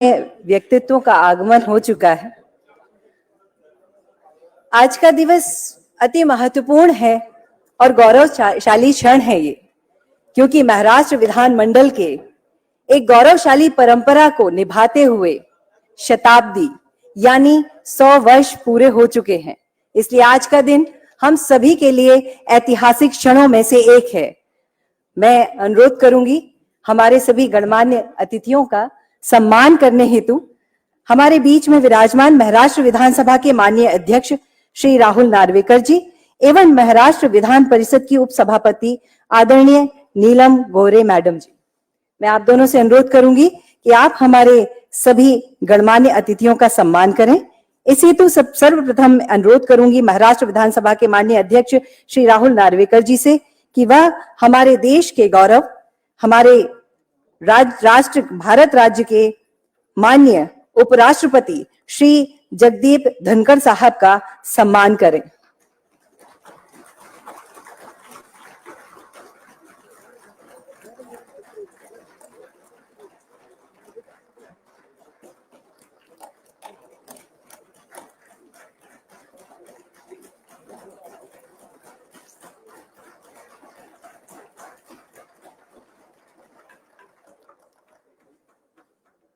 व्यक्तित्वों का आगमन हो चुका है। आज का दिवस अति महत्वपूर्ण है और गौरवशाली क्षण है ये, क्योंकि महाराष्ट्र विधानमंडल के एक गौरवशाली परंपरा को निभाते हुए शताब्दी यानी 100 वर्ष पूरे हो चुके हैं। इसलिए आज का दिन हम सभी के लिए ऐतिहासिक क्षणों में से एक है। मैं अनुरोध करूंगी हमारे सभी गणमान्य अतिथियों का सम्मान करने हेतु हमारे बीच में विराजमान महाराष्ट्र विधानसभा के माननीय अध्यक्ष श्री राहुल नार्वेकर जी एवं महाराष्ट्र विधान परिषद की उपसभापति आदरणीय नीलम गोरे मैडम जी। मैं आप दोनों से अनुरोध करूंगी कि आप हमारे सभी गणमान्य अतिथियों का सम्मान करें। इस हेतु सर्वप्रथम अनुरोध करूंगी महाराष्ट्र विधानसभा के माननीय अध्यक्ष श्री राहुल नार्वेकर जी से कि वह हमारे देश के गौरव, हमारे राष्ट्र भारत राज्य के माननीय उपराष्ट्रपति श्री जगदीप धनखड़ साहब का सम्मान करें।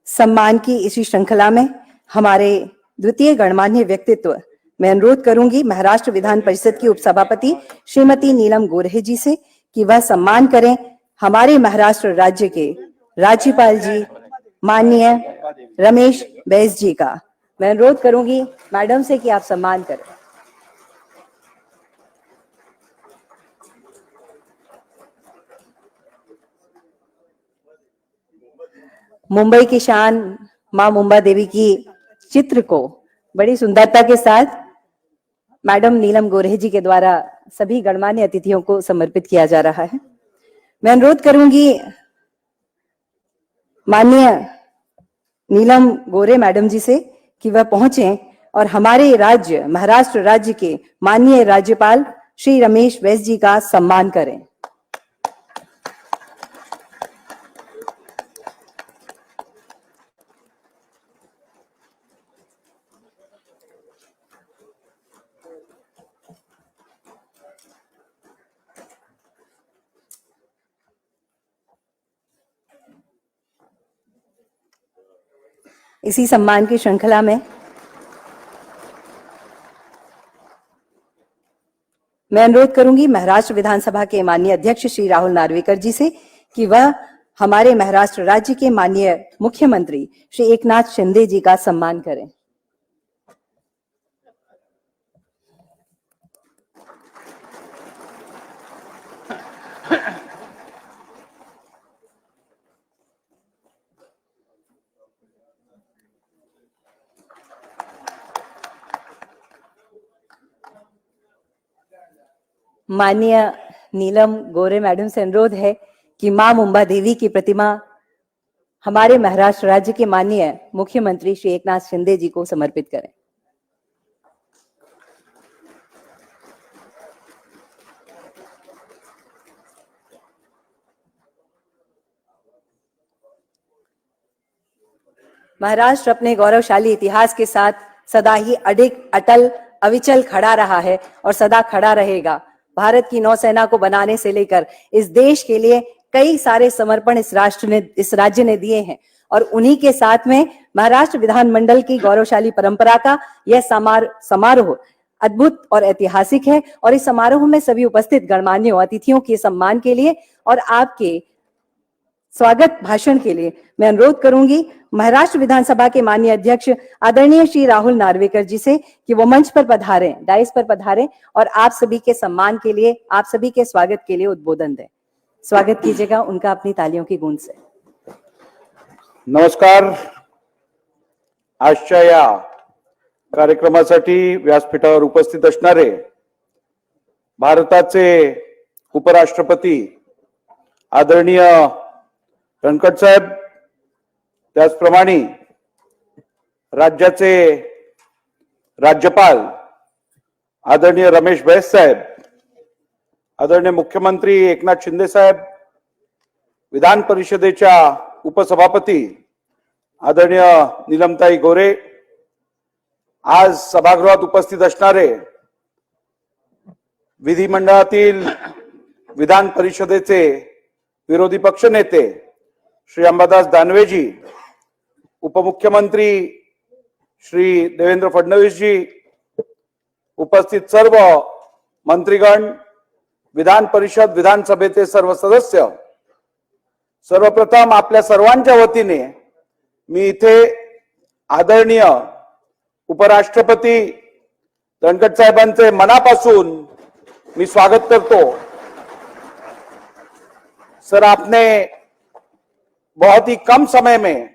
सम्मान की इसी श्रृंखला में हमारे द्वितीय गणमान्य व्यक्तित्व मैं अनुरोध करूंगी महाराष्ट्र विधान परिषद की उपसभापति श्रीमती नीलम गोरे जी से कि वह सम्मान करें हमारे महाराष्ट्र राज्य के राज्यपाल जी माननीय रमेश बैस जी का। मैं अनुरोध करूंगी मैडम से कि आप सम्मान करें। मुंबई की शान मां मुंबा देवी की चित्र को बड़ी सुंदरता के साथ मैडम नीलम गोरे जी के द्वारा सभी गणमान्य अतिथियों को समर्पित किया जा रहा है। मैं अनुरोध करूंगी माननीय नीलम गोरे मैडम जी से कि वह पहुंचे और हमारे राज्य महाराष्ट्र राज्य के माननीय राज्यपाल श्री रमेश बैस जी का सम्मान करें। इसी सम्मान की श्रृंखला में मैं अनुरोध करूंगी महाराष्ट्र विधानसभा के माननीय अध्यक्ष श्री राहुल नार्वेकर जी से कि वह हमारे महाराष्ट्र राज्य के माननीय मुख्यमंत्री श्री एकनाथ शिंदे जी का सम्मान करें। माननीय नीलम गोरे मैडम से अनुरोध है कि मां मुंबा देवी की प्रतिमा हमारे महाराष्ट्र राज्य के माननीय मुख्यमंत्री श्री एकनाथ शिंदे जी को समर्पित करें। महाराष्ट्र अपने गौरवशाली इतिहास के साथ सदा ही अटल अविचल खड़ा रहा है और सदा खड़ा रहेगा। भारत की नौसेना को बनाने से लेकर इस देश के लिए कई सारे समर्पण इस राज्य ने दिए हैं और उन्हीं के साथ में महाराष्ट्र विधानमंडल की गौरवशाली परंपरा का यह समारोह अद्भुत और ऐतिहासिक है। और इस समारोह में सभी उपस्थित गणमान्य अतिथियों के सम्मान के लिए और आपके स्वागत भाषण के लिए मैं अनुरोध करूंगी महाराष्ट्र विधानसभा के माननीय अध्यक्ष आदरणीय श्री राहुल नार्वेकर जी से कि वो मंच पर पधारें, डाइस पर पधारें और आप सभी के सम्मान के लिए, आप सभी के स्वागत के लिए उद्बोधन दें। स्वागत कीजिएगा उनका अपनी तालियों की गूंज से। नमस्कार। आजच्या या कार्यक्रमासाठी व्यासपीठावर उपस्थित असणारे भारताचे उपराष्ट्रपती आदरणीय धनखड़ साहेब, त्याचप्रमाणे राज्याचे राज्यपाल आदरणीय रमेश बैस साहेब, आदरणीय मुख्यमंत्री एकनाथ शिंदे साहेब, विधान परिषदेच्या उपसभापती आदरणीय नीलमताई गोरे, आज सभागृहात उपस्थित असणारे विधिमंडळातील विधान परिषदेचे विरोधी पक्ष नेते श्री अंबादास दानवेजी, उपमुख्यमंत्री श्री देवेंद्र फडणवीस जी, उपस्थित सर्व मंत्रीगण, विधान परिषद विधानसभेचे सर्व सदस्य, सर्वप्रथम आपल्या सर्वांच्या वतीने मी इथे आदरणीय उपराष्ट्रपती धनखड साहेबांचे मनापासून मी स्वागत करतो। सर, आपने बहुत ही कम समय में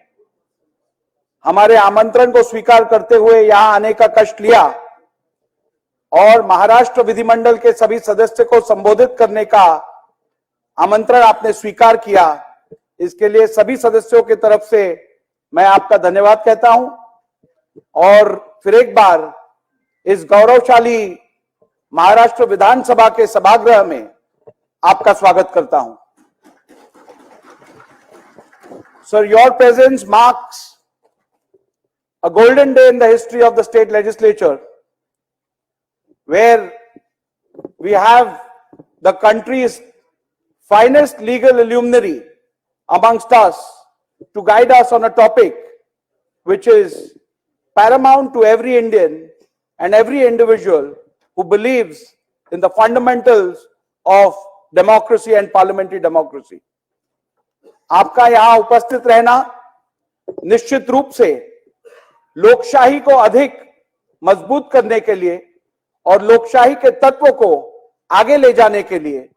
हमारे आमंत्रण को स्वीकार करते हुए यहां आने का कष्ट लिया और महाराष्ट्र विधिमंडल के सभी सदस्य को संबोधित करने का आमंत्रण आपने स्वीकार किया। इसके लिए सभी सदस्यों की तरफ से मैं आपका धन्यवाद कहता हूं और फिर एक बार इस गौरवशाली महाराष्ट्र विधानसभा के सभागृह में आपका स्वागत करता हूं। Sir, your presence marks a golden day in the history of the state legislature, where we have the country's finest legal luminary amongst us to guide us on a topic which is paramount to every Indian and every individual who believes in the fundamentals of democracy and parliamentary democracy. आपका यहां उपस्थित रहना निश्चित रूप से लोकशाही को अधिक मजबूत करने के लिए और लोकशाही के तत्व को आगे ले जाने के लिए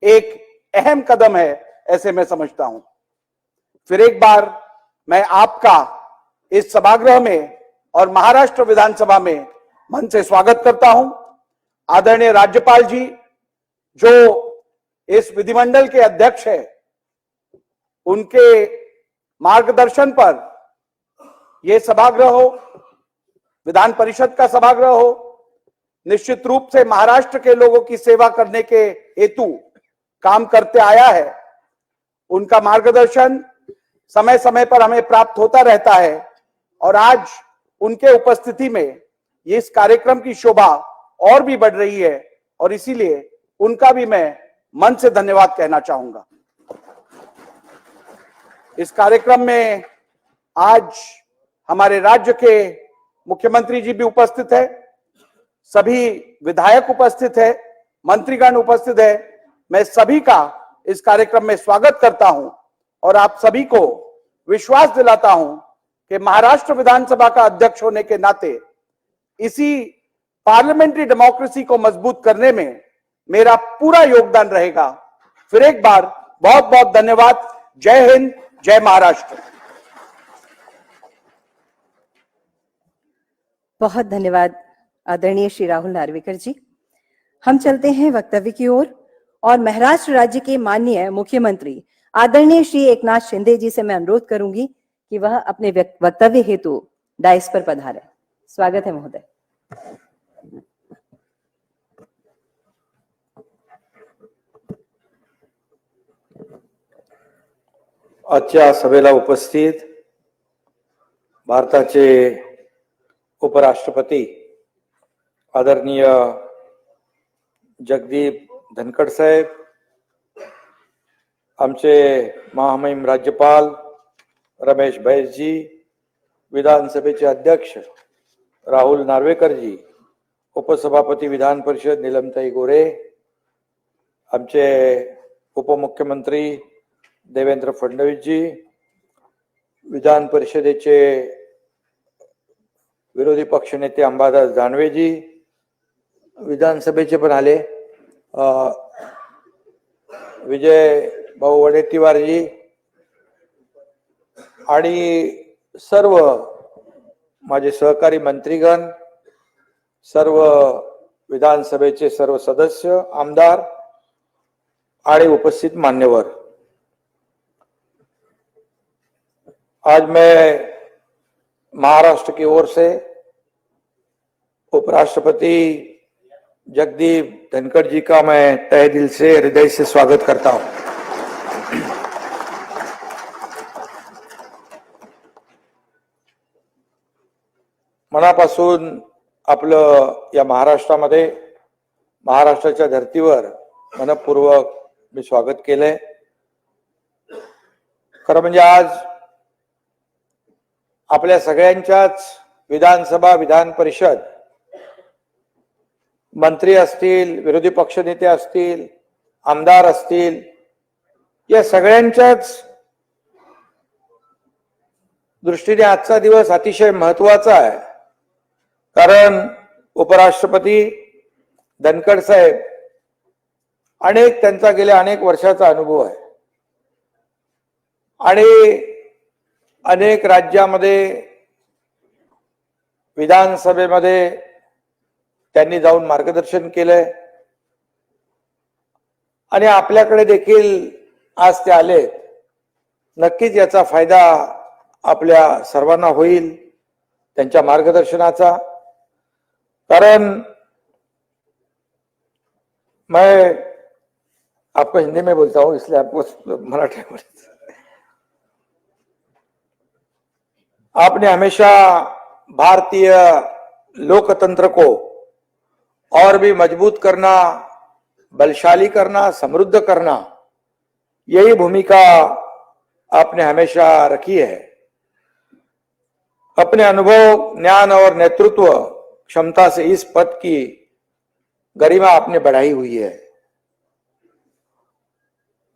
एक अहम कदम है, ऐसे मैं समझता हूं। फिर एक बार मैं आपका इस सभागृह में और महाराष्ट्र विधानसभा में मन से स्वागत करता हूं। आदरणीय राज्यपाल जी, जो इस विधिमंडल के अध्यक्ष है, उनके मार्गदर्शन पर यह सभागृह हो, विधान परिषद का सभागृह हो, निश्चित रूप से महाराष्ट्र के लोगों की सेवा करने के हेतु काम करते आया है। उनका मार्गदर्शन समय समय पर हमें प्राप्त होता रहता है और आज उनके उपस्थिति में इस कार्यक्रम की शोभा और भी बढ़ रही है और इसीलिए उनका भी मैं मन से धन्यवाद कहना चाहूंगा। इस कार्यक्रम में आज हमारे राज्य के मुख्यमंत्री जी भी उपस्थित है, सभी विधायक उपस्थित है, मंत्रीगण उपस्थित है। मैं सभी का इस कार्यक्रम में स्वागत करता हूं और आप सभी को विश्वास दिलाता हूं कि महाराष्ट्र विधानसभा का अध्यक्ष होने के नाते इसी पार्लियामेंट्री डेमोक्रेसी को मजबूत करने में मेरा पूरा योगदान रहेगा। फिर एक बार बहुत बहुत धन्यवाद। जय हिंद, जय महाराष्ट्र। बहुत धन्यवाद आदरणीय श्री राहुल नार्वेकर जी। हम चलते हैं वक्तव्य की ओर और महाराष्ट्र राज्य के माननीय मुख्यमंत्री आदरणीय श्री एकनाथ शिंदे जी से मैं अनुरोध करूंगी कि वह अपने वक्तव्य हेतु डायस पर पधारें। स्वागत है महोदय। आजच्या सभेला उपस्थित भारताचे उपराष्ट्रपती आदरणीय जगदीप धनखड साहेब, आमचे महामहिम राज्यपाल रमेश बैस जी, विधानसभेचे अध्यक्ष राहुल नार्वेकर जी, उपसभापती विधान परिषद नीलमताई गोरे, आमचे उपमुख्यमंत्री देवेंद्र फडणवीस जी, विधान परिषदेचे विरोधी पक्षनेते अंबादास दानवे जी, विधानसभेचे पण आले विजय भाऊ वडेट्टीवार जी आणि सर्व माझे सहकारी मंत्रीगण, सर्व विधानसभेचे सर्व सदस्य, आमदार आणि उपस्थित मान्यवर, आज मैं महाराष्ट्र की ओर से उपराष्ट्रपति जगदीप धनखड़ जी का मैं तहे दिल से, हृदय से स्वागत करता हूं। मनापासून आपलं या महाराष्ट्रामध्ये, महाराष्ट्राच्या धर्तीवर मनपूर्वक मी स्वागत केलंय. खरं म्हणजे आज आपल्या सगळ्यांच्याच विधानसभा, विधान परिषद, मंत्री असतील, विरोधी पक्षनेते असतील, आमदार असतील, या सगळ्यांच्याच दृष्टीने आजचा दिवस अतिशय महत्वाचा आहे. कारण उपराष्ट्रपती धनखड साहेब त्यांचा गेल्या अनेक वर्षाचा अनुभव आहे आणि अनेक राज्यामध्ये विधानसभेमध्ये त्यांनी जाऊन मार्गदर्शन केलंय आणि आपल्याकडे देखील आज ते आले. नक्कीच याचा फायदा आपल्या सर्वांना होईल त्यांच्या मार्गदर्शनाचा. कारण मैं आपको हिंदी में बोलता हूं, इसलिए आपको मराठी में आपने हमेशा भारतीय लोकतंत्र को और भी मजबूत करना, बलशाली करना, समृद्ध करना, यही भूमिका आपने हमेशा रखी है. अपने अनुभव, ज्ञान और नेतृत्व क्षमता से इस पद की गरिमा आपने बढ़ाई हुई है.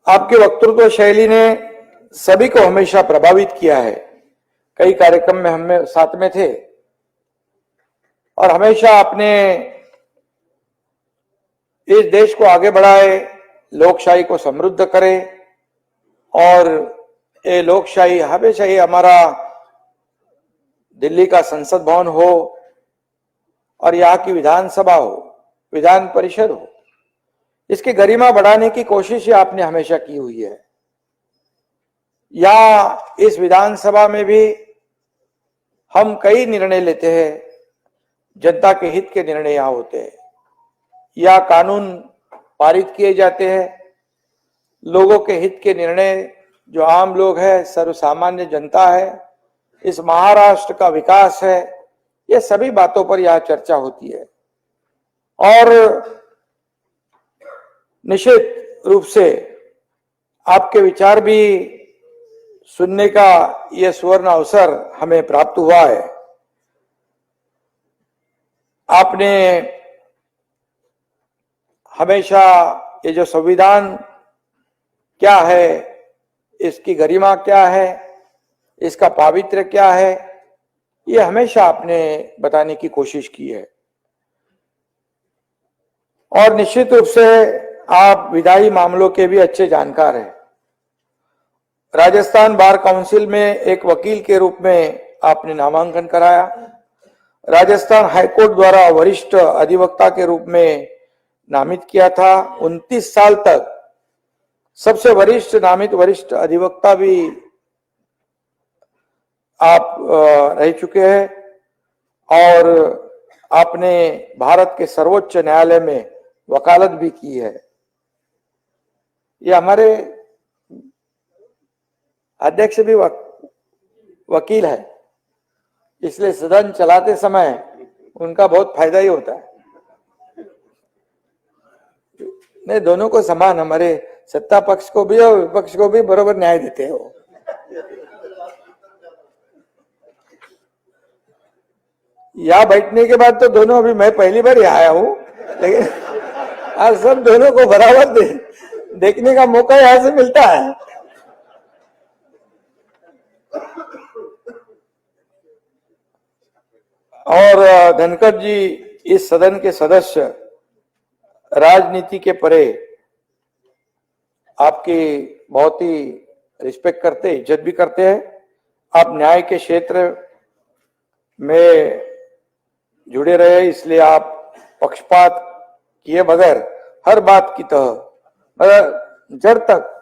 आपके वक्तृत्व शैली ने सभी को हमेशा प्रभावित किया है. कई कार्यक्रम में हम साथ में थे और हमेशा आपने इस देश को आगे बढ़ाए, लोकशाही को समृद्ध करे और ये लोकशाही हमेशा ही हमारा दिल्ली का संसद भवन हो और यहाँ की विधानसभा हो, विधान परिषद हो, इसकी गरिमा बढ़ाने की कोशिश आपने हमेशा की हुई है. या इस विधानसभा में भी हम कई निर्णय लेते हैं, जनता के हित के निर्णय यहाँ होते हैं. या कानून पारित किए जाते हैं, लोगों के हित के निर्णय, जो आम लोग हैं, सर्वसामान्य जनता है, इस महाराष्ट्र का विकास है, ये सभी बातों पर यहाँ चर्चा होती है. और निश्चित रूप से आपके विचार भी सुनने का यह सुवर्ण अवसर हमें प्राप्त हुआ है. आपने हमेशा ये जो संविधान क्या है, इसकी गरिमा क्या है, इसका पावित्र्य क्या है, ये हमेशा आपने बताने की कोशिश की है. और निश्चित रूप से आप विधायी मामलों के भी अच्छे जानकार हैं. राजस्थान बार काउंसिल में एक वकील के रूप में आपने नामांकन कराया. राजस्थान हाईकोर्ट द्वारा वरिष्ठ अधिवक्ता के रूप में नामित किया था. 29 साल तक सबसे वरिष्ठ नामित वरिष्ठ अधिवक्ता भी आप रह चुके हैं और आपने भारत के सर्वोच्च न्यायालय में वकालत भी की है. ये हमारे अध्यक्ष भी वकील है, इसलिए सदन चलाते समय उनका बहुत फायदा ही होता है. नहीं, दोनों को समान, हमारे सत्ता पक्ष को भी और विपक्ष को भी बराबर न्याय देते हो. यहाँ बैठने के बाद तो दोनों, अभी मैं पहली बार यहाँ आया हूं, लेकिन आज सब दोनों को बराबर देखने का मौका यहाँ से मिलता है. और धनखड़ जी इस सदन के सदस्य, राजनीति के परे आपकी बहुत ही रिस्पेक्ट करते, इज्जत भी करते हैं. आप न्याय के क्षेत्र में जुड़े रहे, इसलिए आप पक्षपात किए बगैर हर बात की जड़ तक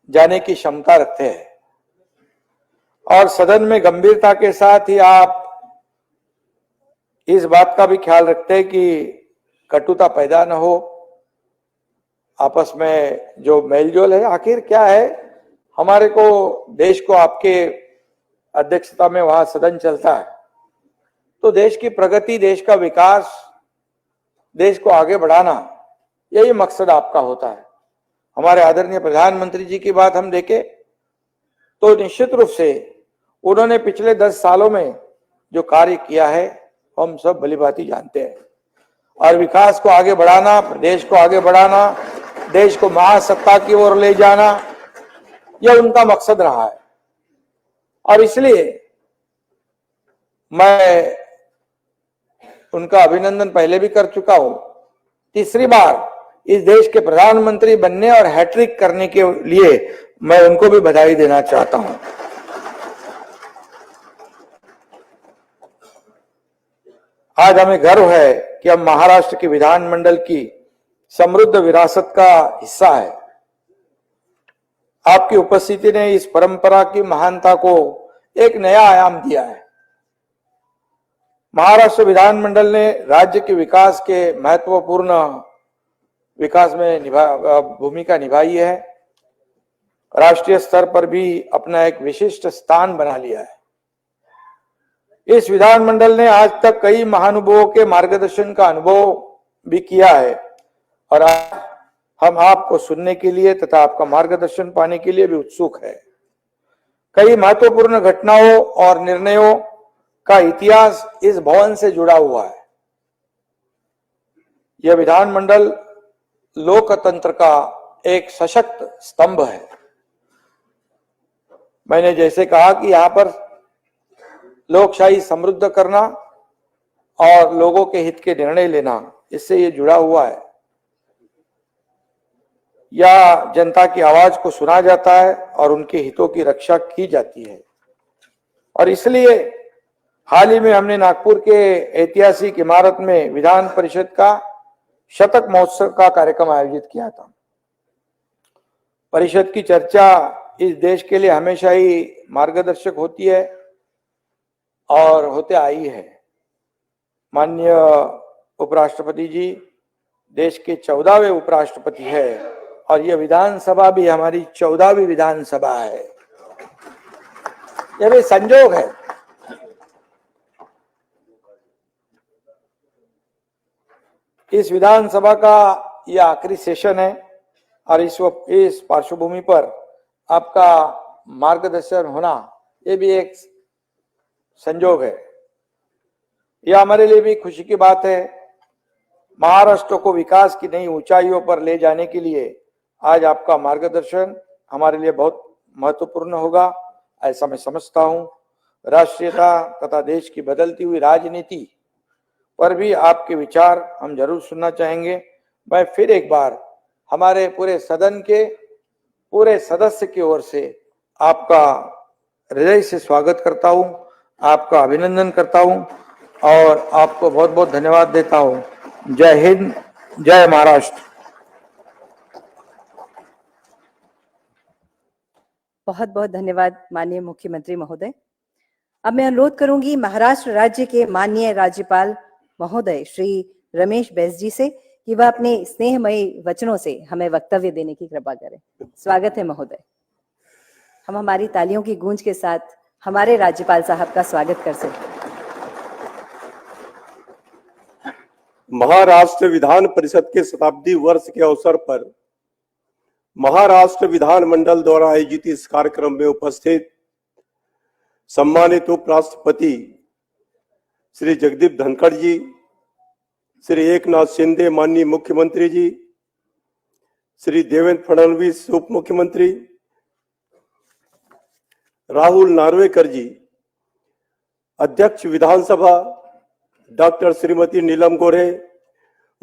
जाने की क्षमता रखते हैं. और सदन में गंभीरता के साथ ही आप इस बात का भी ख्याल रखते हैं कि कटुता पैदा न हो, आपस में जो मेलजोल है. आखिर क्या है, हमारे को, देश को आपके अध्यक्षता में वहां सदन चलता है, तो देश की प्रगति, देश का विकास, देश को आगे बढ़ाना, यही मकसद आपका होता है। हमारे आदरणीय प्रधानमंत्री जी की बात हम देखें तो निश्चित रूप से उन्होंने पिछले 10 सालों में जो कार्य किया है हम सब भलीभांति जानते हैं। और विकास को आगे बढ़ाना, प्रदेश को आगे बढ़ाना, देश को महासत्ता की ओर ले जाना, यह उनका मकसद रहा है। और इसलिए मैं उनका अभिनंदन पहले भी कर चुका हूं। तीसरी बार इस देश के प्रधानमंत्री बनने और हैट्रिक करने के लिए मैं उनको भी बधाई देना चाहता हूं। आज हमें गर्व है कि हम महाराष्ट्र के विधानमंडल की समृद्ध विरासत का हिस्सा है। आपकी उपस्थिति ने इस परंपरा की महानता को एक नया आयाम दिया है। महाराष्ट्र विधानमंडल ने राज्य के विकास के महत्वपूर्ण विकास में भूमिका निभाई है। राष्ट्रीय स्तर पर भी अपना एक विशिष्ट स्थान बना लिया है। इस विधानमंडल ने आज तक कई महानुभावों के मार्गदर्शन का अनुभव भी किया है और आज हम आपको सुनने के लिए तथा आपका मार्गदर्शन पाने के लिए भी उत्सुक है। कई महत्वपूर्ण घटनाओं और निर्णयों का इतिहास इस भवन से जुड़ा हुआ है। यह विधानमंडल लोकतंत्र का एक सशक्त स्तंभ है। मैंने जैसे कहा कि यहां पर लोकशाही समृद्ध करना और लोगों के हित के निर्णय लेना, इससे ये जुड़ा हुआ है। या जनता की आवाज को सुना जाता है और उनके हितों की रक्षा की जाती है। और इसलिए हाल ही में हमने नागपुर के ऐतिहासिक इमारत में विधान परिषद का शतक महोत्सव का कार्यक्रम आयोजित किया था। परिषद की चर्चा इस देश के लिए हमेशा ही मार्गदर्शक होती है और होते आई है। माननीय उपराष्ट्रपति जी देश के 14वें उपराष्ट्रपति है और यह विधानसभा भी हमारी 14वीं विधानसभा है। यह भी संजोग है। इस विधानसभा का यह आखिरी सेशन है और इस पार्श्वभूमि पर आपका मार्गदर्शन होना ये भी एक संजोग है। यह हमारे लिए भी खुशी की बात है। महाराष्ट्र को विकास की नई ऊंचाइयों पर ले जाने के लिए आज आपका मार्गदर्शन हमारे लिए बहुत महत्वपूर्ण होगा, ऐसा मैं समझता हूं। राष्ट्रीयता तथा देश की बदलती हुई राजनीति पर भी आपके विचार हम जरूर सुनना चाहेंगे। मैं फिर एक बार हमारे पूरे सदन के पूरे सदस्य की ओर से आपका हृदय से स्वागत करता हूं, आपका अभिनंदन करता हूं और आपको बहुत बहुत धन्यवाद देता हूं। जय हिंद, जय महाराष्ट्र। बहुत बहुत धन्यवाद माननीय मुख्यमंत्री महोदय। अब मैं अनुरोध करूंगी महाराष्ट्र राज्य के माननीय राज्यपाल महोदय श्री रमेश बैस जी से कि वह अपने स्नेहमयी वचनों से हमें वक्तव्य देने की कृपा करें। स्वागत है महोदय। हम हमारी तालियों की गूंज के साथ हमारे राज्यपाल साहब का स्वागत कर सकते हैं। महाराष्ट्र विधान परिषद के शताब्दी वर्ष के अवसर पर महाराष्ट्र विधानमंडल द्वारा आयोजित इस कार्यक्रम में उपस्थित सम्मानित उपराष्ट्रपति श्री जगदीप धनखड़ जी, श्री एकनाथ शिंदे माननीय मुख्यमंत्री जी, श्री देवेंद्र फडणवीस उप मुख्यमंत्री, राहुल नार्वेकर जी, अध्यक्ष विधानसभा डॉक्टर श्रीमती नीलम गोरे,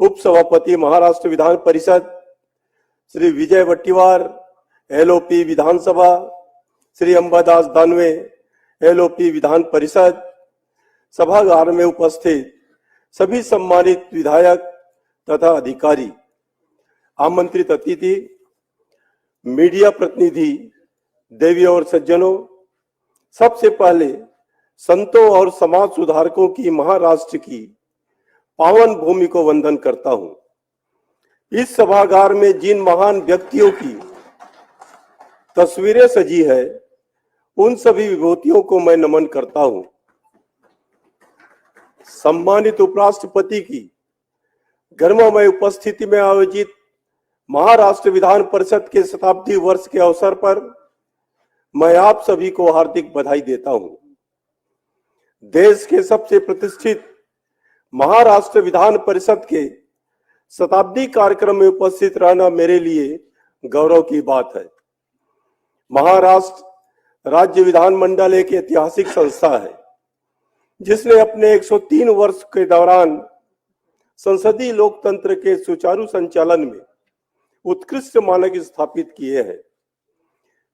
उप सभापति महाराष्ट्र विधान परिषद श्री विजय वट्टीवार एलओपी विधानसभा, श्री अंबादास दानवे एलओपी विधान परिषद, सभागार में उपस्थित सभी सम्मानित विधायक तथा अधिकारी, आमंत्रित अतिथि, मीडिया प्रतिनिधि, देवी और सज्जनों, सबसे पहले संतों और समाज सुधारकों की महाराष्ट्र की पावन भूमि को वंदन करता हूं। इस सभागार में जिन महान व्यक्तियों की तस्वीरें सजी है उन सभी विभूतियों को मैं नमन करता हूं। सम्मानित उपराष्ट्रपति की गर्ममय उपस्थिति में आयोजित महाराष्ट्र विधान परिषद के शताब्दी वर्ष के अवसर पर मैं आप सभी को हार्दिक बधाई देता हूं। देश के सबसे प्रतिष्ठित महाराष्ट्र विधान परिषद के शताब्दी कार्यक्रम में उपस्थित रहना मेरे लिए गौरव की बात है। महाराष्ट्र राज्य विधानमंडल एक ऐतिहासिक संस्था है जिसने अपने 103 वर्ष के दौरान संसदीय लोकतंत्र के सुचारू संचालन में उत्कृष्ट मानक स्थापित किए हैं।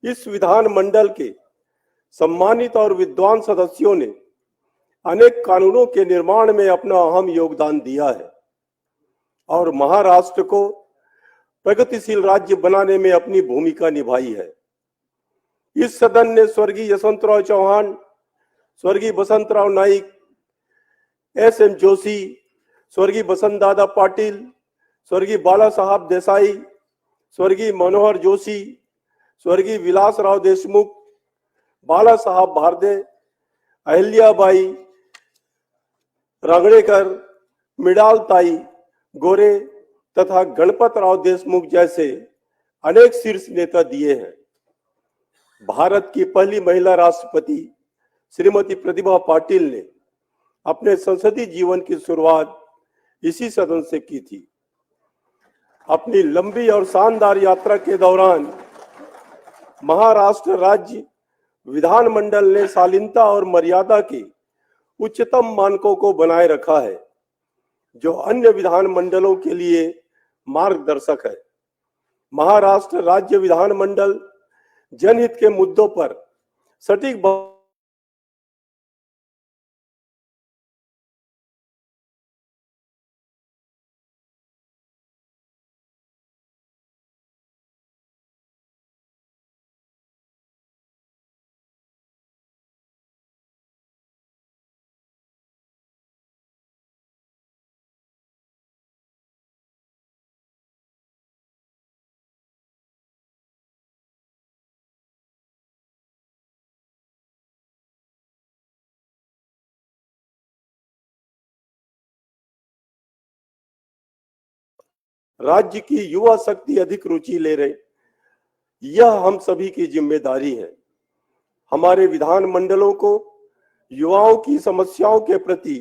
इस विधानमंडल के सम्मानित और विद्वान सदस्यों ने अनेक कानूनों के निर्माण में अपना अहम योगदान दिया है और महाराष्ट्र को प्रगतिशील राज्य बनाने में अपनी भूमिका निभाई है। इस सदन ने स्वर्गीय यशवंतराव चौहान, स्वर्गीय बसंतराव नाईक, एस.एम. जोशी, स्वर्गीय बसंत दादा पाटिल, स्वर्गीय बाला साहब देसाई, स्वर्गीय मनोहर जोशी, स्वर्गीय विलासराव देशमुख, बाला साहब भारदे, अहिल्याबाई रांगणेकर, मृणालताई गोरे तथा गणपतराव देशमुख जैसे अनेक शीर्ष नेता दिए हैं। भारत की पहली महिला राष्ट्रपति श्रीमती प्रतिभा पाटिल ने अपने संसदीय जीवन की शुरुआत इसी सदन से की थी। अपनी लंबी और शानदार यात्रा के दौरान महाराष्ट्र राज्य विधानमंडल ने शालीनता और मर्यादा के उच्चतम मानकों को बनाए रखा है, जो अन्य विधानमंडलों के लिए मार्गदर्शक है। महाराष्ट्र राज्य विधानमंडल जनहित के मुद्दों पर सटीक राज्य की युवा शक्ति अधिक रुचि ले रहे, यह हम सभी की जिम्मेदारी है। हमारे विधानमंडलों को युवाओं की समस्याओं के प्रति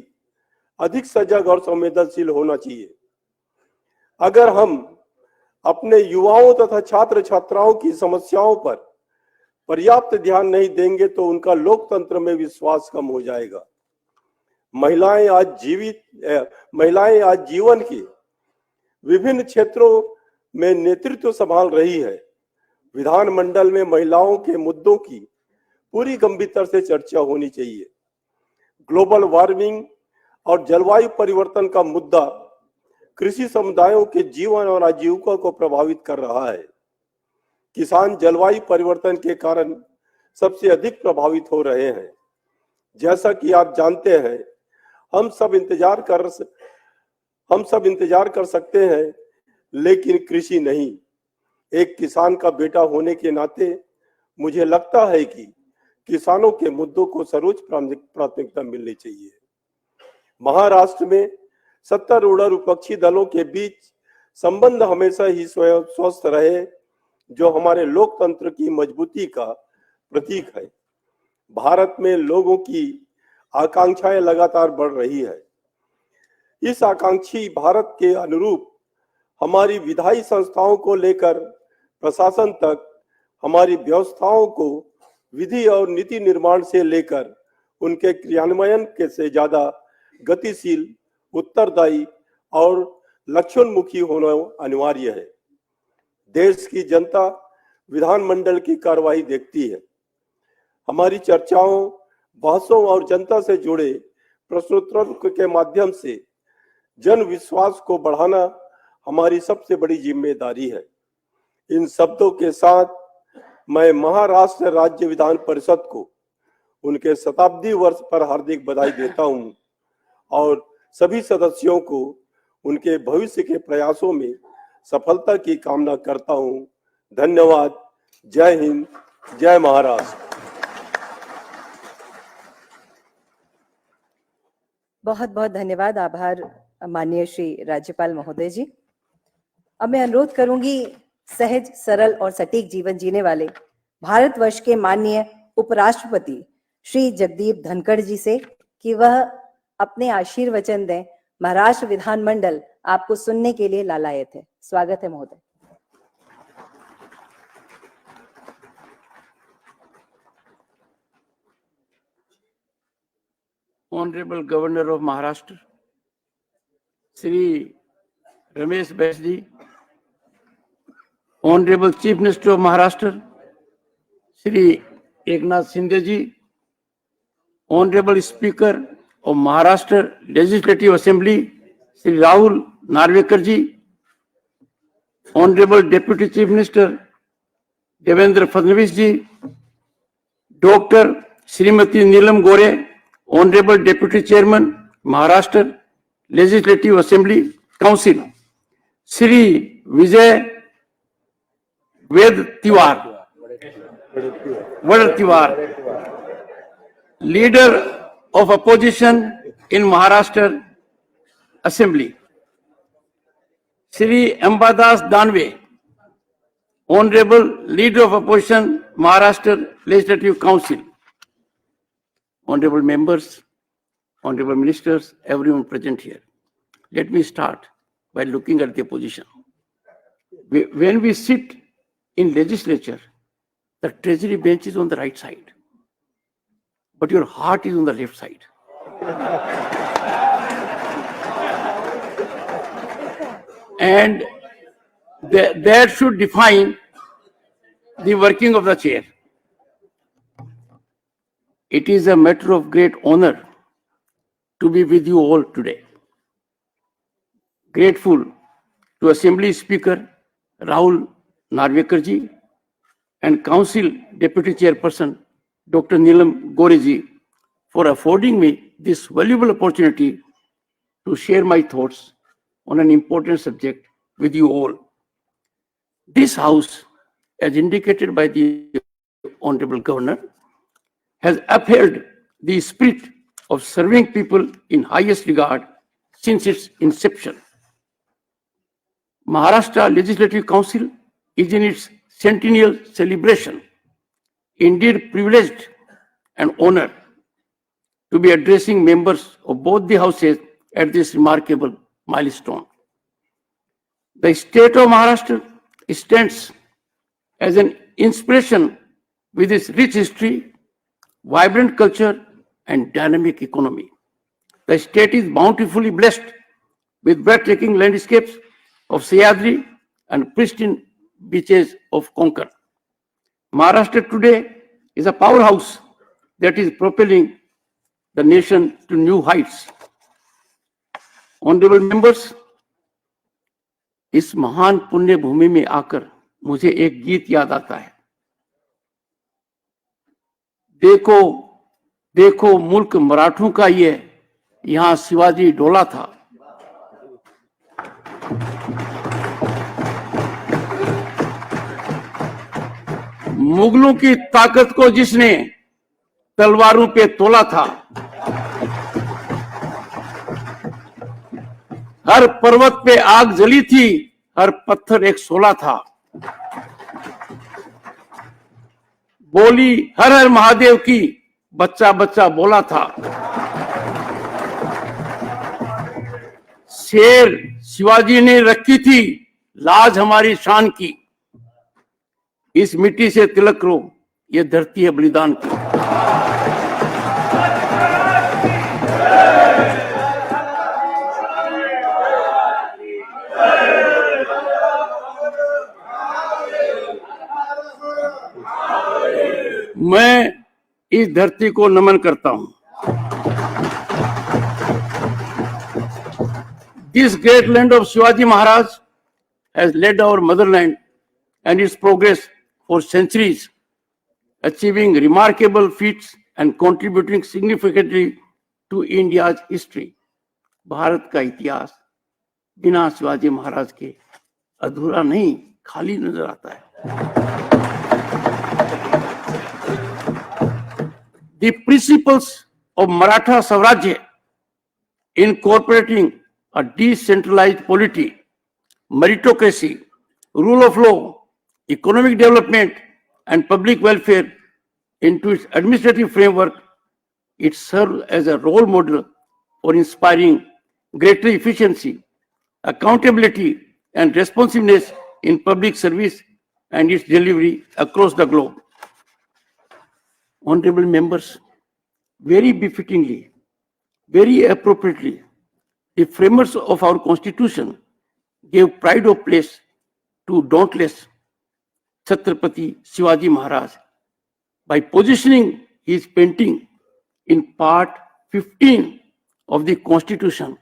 अधिक सजग और संवेदनशील होना चाहिए। अगर हम अपने युवाओं तथा छात्र छात्राओं की समस्याओं पर पर्याप्त ध्यान नहीं देंगे तो उनका लोकतंत्र में विश्वास कम हो जाएगा। महिलाएं आज जीवन के विभिन्न क्षेत्रों में नेतृत्व संभाल रही है। विधानमंडल में महिलाओं के मुद्दों की पूरी गंभीरता से चर्चा होनी चाहिए। ग्लोबल वार्मिंग और जलवायु परिवर्तन का मुद्दा कृषि समुदायों के जीवन और आजीविका को प्रभावित कर रहा है। किसान जलवायु परिवर्तन के कारण सबसे अधिक प्रभावित हो रहे हैं। जैसा कि आप जानते हैं, हम सब इंतजार कर सकते हैं, लेकिन कृषि नहीं। एक किसान का बेटा होने के नाते मुझे लगता है कि किसानों के मुद्दों को सर्वोच्च प्राथमिकता मिलनी चाहिए। महाराष्ट्र में सत्तारूढ़ और विपक्षी दलों के बीच संबंध हमेशा ही स्वस्थ रहे, जो हमारे लोकतंत्र की मजबूती का प्रतीक है। भारत में लोगों की आकांक्षाएं लगातार बढ़ रही है। इस आकांक्षी भारत के अनुरूप हमारी विधायी संस्थाओं को लेकर प्रशासन तक, हमारी व्यवस्थाओं को विधि और नीति निर्माण से लेकर उनके क्रियान्वयन के से ज्यादा गतिशील, उत्तरदायी और लक्ष्योन्मुखी होना अनिवार्य है। देश की जनता विधानमंडल की कार्रवाई देखती है। हमारी चर्चाओं, बहसों और जनता से जुड़े प्रश्नोत्तरों के माध्यम से जन विश्वास को बढ़ाना हमारी सबसे बड़ी जिम्मेदारी है। इन शब्दों के साथ मैं महाराष्ट्र राज्य विधान परिषद को उनके शताब्दी वर्ष पर हार्दिक बधाई देता हूं और सभी सदस्यों को उनके भविष्य के प्रयासों में सफलता की कामना करता हूं। धन्यवाद। जय हिंद, जय महाराष्ट्र। बहुत बहुत धन्यवाद, आभार माननीय श्री राज्यपाल महोदय जी। अब मैं अनुरोध करूंगी सहज, सरल और सटीक जीवन जीने वाले भारतवर्ष के माननीय उपराष्ट्रपति श्री जगदीप धनखड़ जी से कि वह अपने आशीर्वचन दें। महाराष्ट्र विधानमंडल आपको सुनने के लिए लालायत है। स्वागत है महोदय। Honorable Governor of Maharashtra, Shri Ramesh Baisji, Honorable Chief Minister of Maharashtra, Shri Eknath Shinde ji, Honorable Speaker of Maharashtra Legislative Assembly, Shri Rahul Narvekar ji, Honorable Deputy Chief Minister Devendra Fadnavis ji, Dr. Srimati Neelam Gore, Honorable Deputy Chairman, Maharashtra Legislative Assembly Council, Shri Vijay Ved Tiwar, Leader of Opposition in Maharashtra Assembly, Shri Ambadas Danve, Honorable Leader of Opposition, Maharashtra Legislative Council, Honorable members, honorable ministers, everyone present here. Let me start by looking at the opposition. When we sit in legislature, the treasury bench is on the right side, but your heart is on the left side. And that should define the working of the chair. It is a matter of great honor to be with you all today. Grateful to Assembly Speaker Rahul Narvekar ji and Council Deputy Chairperson Dr. Neelam Gore ji for affording me this valuable opportunity to share my thoughts on an important subject with you all. This House, as indicated by the Honorable Governor, has upheld the spirit of serving people in highest regard since its inception. Maharashtra Legislative Council is in its centennial celebration. Indeed, privileged and honored to be addressing members of both the houses at this remarkable milestone. The state of Maharashtra stands as an inspiration with its rich history, vibrant culture, and dynamic economy. The state is bountifully blessed with breathtaking landscapes of Sahyadri and pristine beaches of Konkan. Maharashtra today is a powerhouse that is propelling the nation to new heights. Honorable members, इस महान पुण्य भूमि में आकर मुझे एक गीत याद आता है। देखो देखो मुल्क मराठों का ये, यहां शिवाजी डोला था। मुगलों की ताकत को जिसने तलवारों पे तोला था, हर पर्वत पे आग जली थी, हर पत्थर एक सोला था। बोली हर हर महादेव की, बच्चा बच्चा बोला था। शेर शिवाजी ने रखी थी लाज हमारी शान की। इस मिट्टी से तिलक लो, ये धरती है बलिदान की। मैं इस धरती को नमन करता हूं। This great land of Shivaji Maharaj has led our motherland and its progress for centuries, achieving remarkable feats and contributing significantly to India's history. Bharat का इतिहास बिना शिवाजी महाराज के अधूरा नहीं, खाली नजर आता है। The principles of Maratha Savrajya incorporating a decentralized polity, meritocracy, rule of law, economic development, and public welfare into its administrative framework, it serves as a role model for inspiring greater efficiency, accountability, and responsiveness in public service and its delivery across the globe. Honorable members, very befittingly, very appropriately, the framers of our Constitution gave pride of place to dauntless Chhatrapati Shivaji Maharaj by positioning his painting in part 15 of the Constitution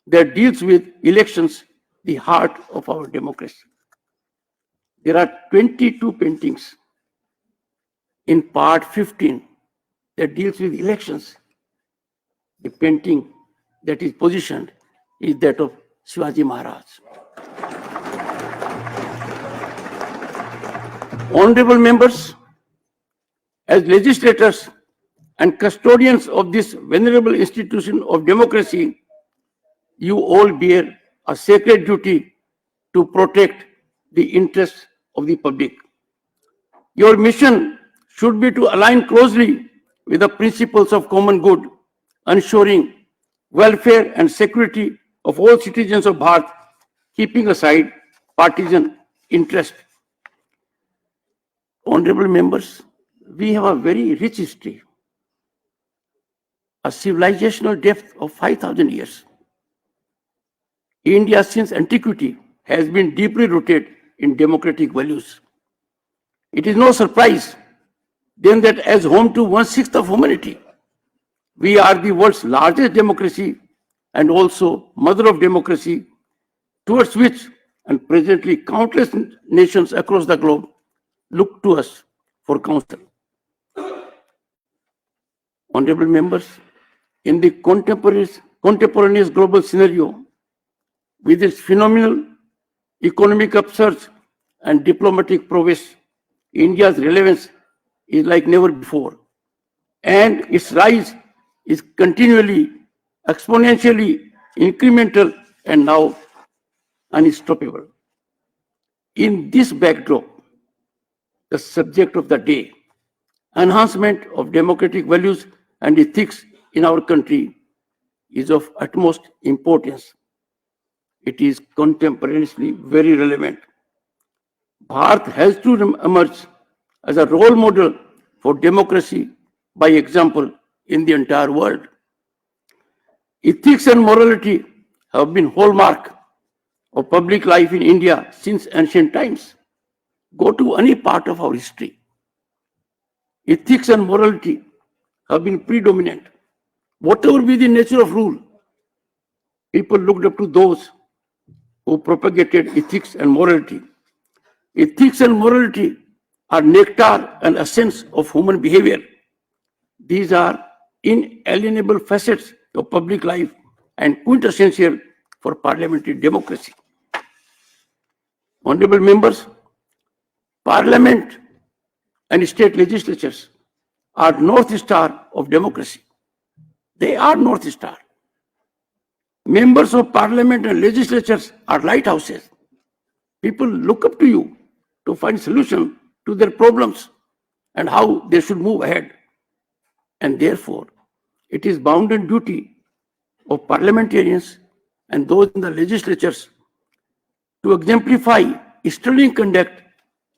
that deals with elections, the heart of our democracy. There are 22 paintings in part 15 that deals with elections. The painting that is positioned is that of Shivaji Maharaj. Honorable members, as legislators and custodians of this venerable institution of democracy, you all bear a sacred duty to protect the interests of the public. Your mission should be to align closely with the principles of common good, ensuring welfare and security of all citizens of Bharat, keeping aside partisan interest. Honorable members, we have a very rich history, a civilizational depth of 5,000 years. India since antiquity has been deeply rooted in democratic values. It is no surprise then that as home to 1/6 of humanity, we are the world's largest democracy and also mother of democracy, towards which and presently countless nations across the globe look to us for counsel. Honorable members, in the contemporaneous global scenario, with its phenomenal economic upsurge and diplomatic prowess, India's relevance is like never before, and its rise is continually, exponentially incremental and now unstoppable. In this backdrop, the subject of the day, enhancement of democratic values and ethics in our country, is of utmost importance. It is contemporaneously very relevant. Bharat has to emerge as a role model for democracy by example in the entire world. Ethics and morality have been hallmark of public life in India since ancient times. Go to any part of our history. Ethics and morality have been predominant. Whatever be the nature of rule, people looked up to those who propagated ethics and morality. Ethics and morality are nectar and essence of human behavior. These are inalienable facets of public life and quintessential for parliamentary democracy. Honorable members, Parliament and state legislatures are North Star of democracy. They are North Star. Members of Parliament and legislatures are lighthouses. People look up to you to find solution to their problems and how they should move ahead. And therefore, it is bounden duty of parliamentarians and those in the legislatures to exemplify sterling conduct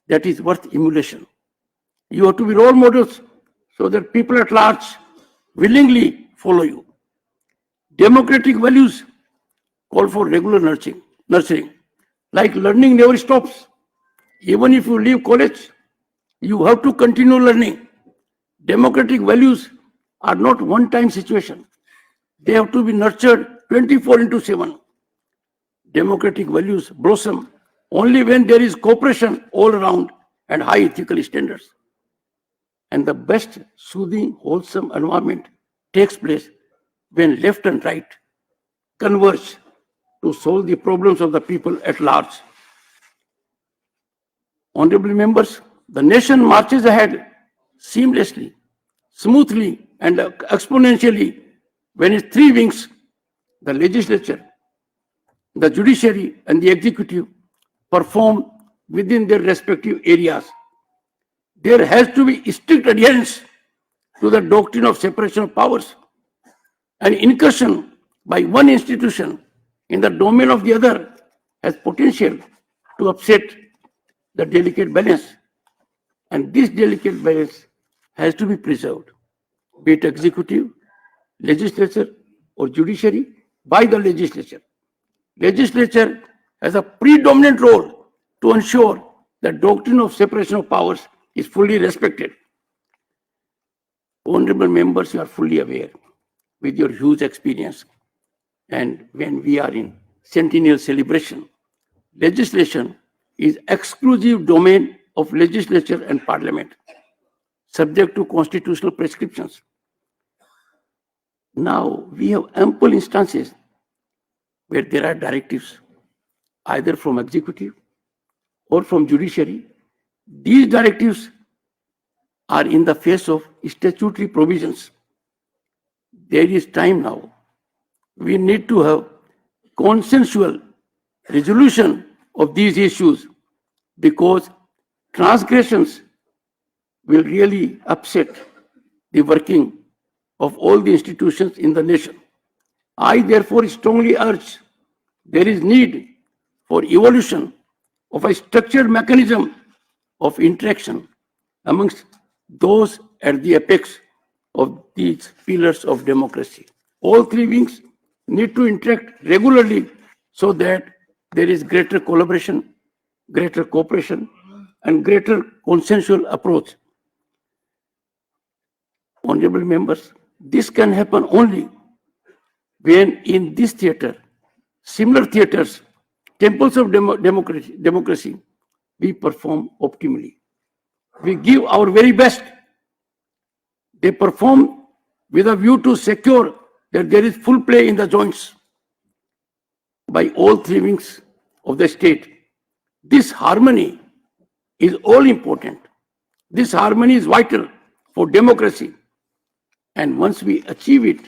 that is worth emulation. You have to be role models so that people at large willingly follow you. Democratic values call for regular nurturing. Like learning never stops. Even if you leave college, you have to continue learning. Democratic values are not one-time situation. They have to be nurtured 24/7. Democratic values blossom only when there is cooperation all around and high ethical standards. And the best soothing, wholesome environment takes place when left and right converge to solve the problems of the people at large. Honorable members, the nation marches ahead seamlessly, smoothly, and exponentially when its three wings, the legislature, the judiciary, and the executive perform within their respective areas. There has to be strict adherence to the doctrine of separation of powers. An incursion by one institution in the domain of the other has potential to upset the delicate balance. And this delicate balance has to be preserved, be it executive, legislature, or judiciary by the legislature. Legislature has a predominant role to ensure the doctrine of separation of powers is fully respected. Honorable members, you are fully aware with your huge experience. And when we are in centennial celebration, legislation is exclusive domain of legislature and parliament, subject to constitutional prescriptions. Now, we have ample instances where there are directives, either from executive or from judiciary. These directives are in the face of statutory provisions. There is time now. We need to have consensual resolution of these issues, because transgressions will really upset the working of all the institutions in the nation. I therefore strongly urge there is need for evolution of a structured mechanism of interaction amongst those at the apex of these pillars of democracy. All three wings need to interact regularly so that there is greater collaboration, greater cooperation, and greater consensual approach. Honorable members, this can happen only when in this theater, similar theaters, temples of democracy, we perform optimally. We give our very best. They perform with a view to secure that there is full play in the joints by all three wings of the state. This harmony is all important. This harmony is vital for democracy. And once we achieve it,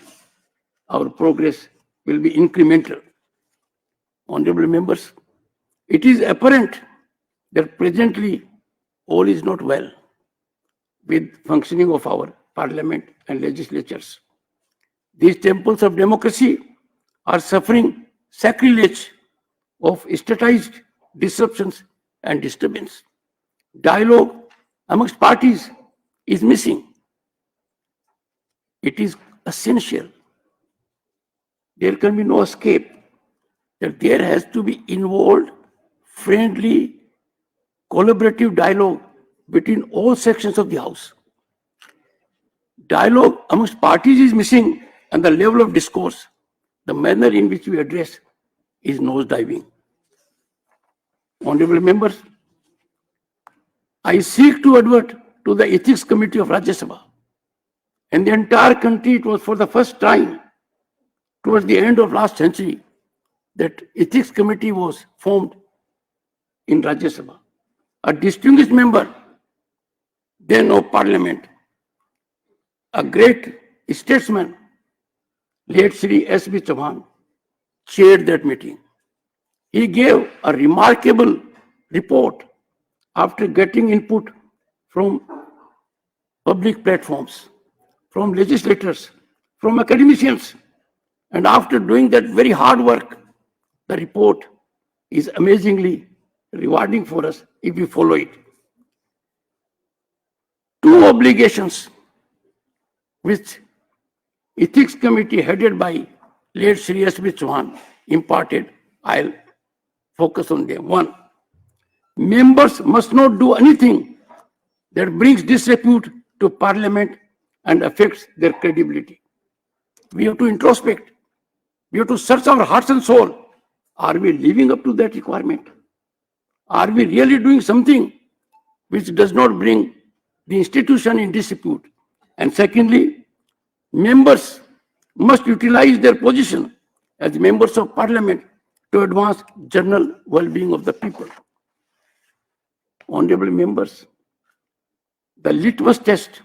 our progress will be incremental. Honorable members, it is apparent that presently all is not well with functioning of our parliament and legislatures. These temples of democracy are suffering sacrilege of statized disruptions and disturbance. Dialogue amongst parties is missing. It is essential. There can be no escape that there has to be involved, friendly, collaborative dialogue between all sections of the House. Dialogue amongst parties is missing, and the level of discourse, the manner in which we address, is nosediving. Honorable members, I seek to advert to the Ethics Committee of Rajya Sabha. In the entire country, it was for the first time towards the end of last century that Ethics Committee was formed in Rajya Sabha. A distinguished member then of Parliament, a great statesman, late Shri S.B. Chauhan, chaired that meeting. He gave a remarkable report after getting input from public platforms, from legislators, from academicians. And after doing that very hard work, the report is amazingly rewarding for us if we follow it. Two obligations which Ethics Committee headed by late Shri S.B. Chauhan imparted, I'll focus on them. One, members must not do anything that brings disrepute to Parliament and affects their credibility. We have to introspect. We have to search our hearts and soul. Are we living up to that requirement? Are we really doing something which does not bring the institution in disrepute? And secondly, members must utilize their position as members of Parliament to advance general well-being of the people. Honorable members, the litmus test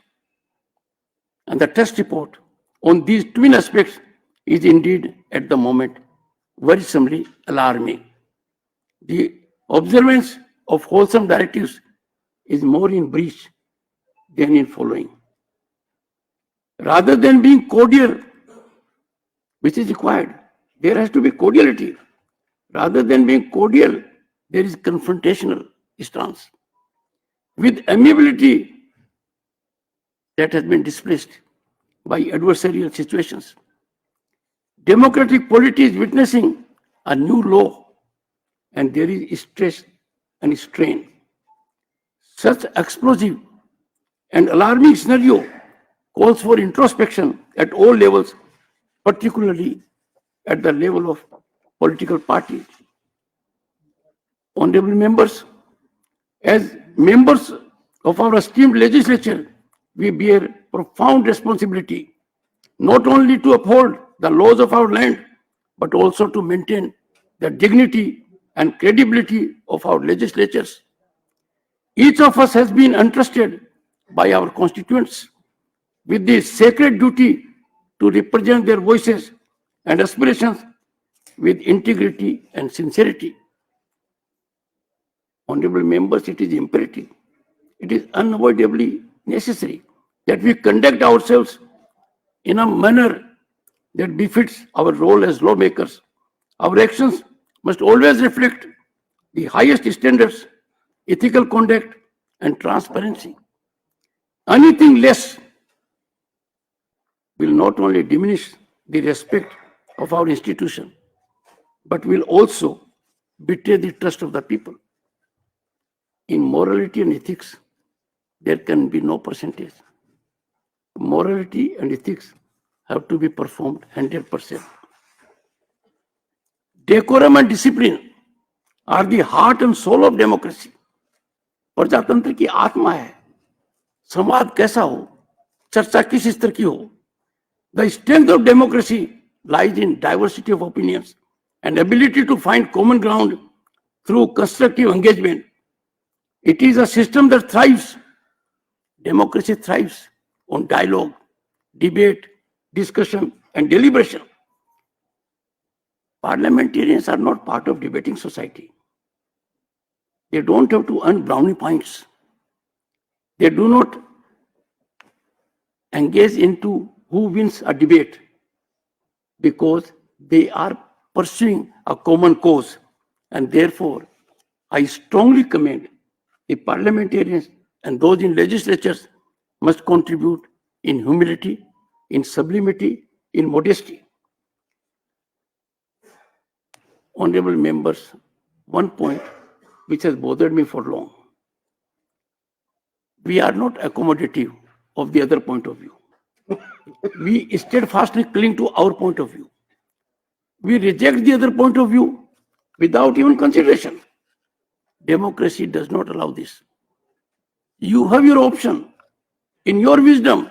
and the test report on these twin aspects is indeed at the moment worrisomely alarming. The observance of wholesome directives is more in breach than in following. Rather than being cordial, which is required, there has to be cordiality. Rather than being cordial, there is confrontational stance. With amiability that has been displaced by adversarial situations. Democratic polity is witnessing a new law, and there is stress and strain. Such explosive and alarming scenario calls for introspection at all levels, particularly at the level of political parties. Honorable members, as members of our esteemed legislature, we bear profound responsibility not only to uphold the laws of our land, but also to maintain the dignity and credibility of our legislatures. Each of us has been entrusted by our constituents with the sacred duty to represent their voices and aspirations with integrity and sincerity. Honorable members, it is imperative, it is unavoidably necessary that we conduct ourselves in a manner that befits our role as lawmakers. Our actions must always reflect the highest standards, ethical conduct, and transparency. Anything less will not only diminish the respect of our institution, but will also betray the trust of the people. In morality and ethics, there can be no percentage. Morality and ethics have to be performed 100%. Decorum and discipline are the heart and soul of democracy. प्रजातंत्र की आत्मा है. समाज कैसा हो, चर्चा किस स्तर की हो. The strength of democracy lies in diversity of opinions and ability to find common ground through constructive engagement. It is a system that thrives. Democracy thrives on dialogue, debate, discussion, and deliberation. Parliamentarians are not part of debating society. They don't have to earn brownie points. They do not engage into who wins a debate because they are pursuing a common cause. And therefore, I strongly commend the parliamentarians and those in legislatures must contribute in humility, in sublimity, in modesty. Honorable members, one point which has bothered me for long. We are not accommodative of the other point of view. We steadfastly cling to our point of view. We reject the other point of view without even consideration. Democracy does not allow this. You have your option. In your wisdom,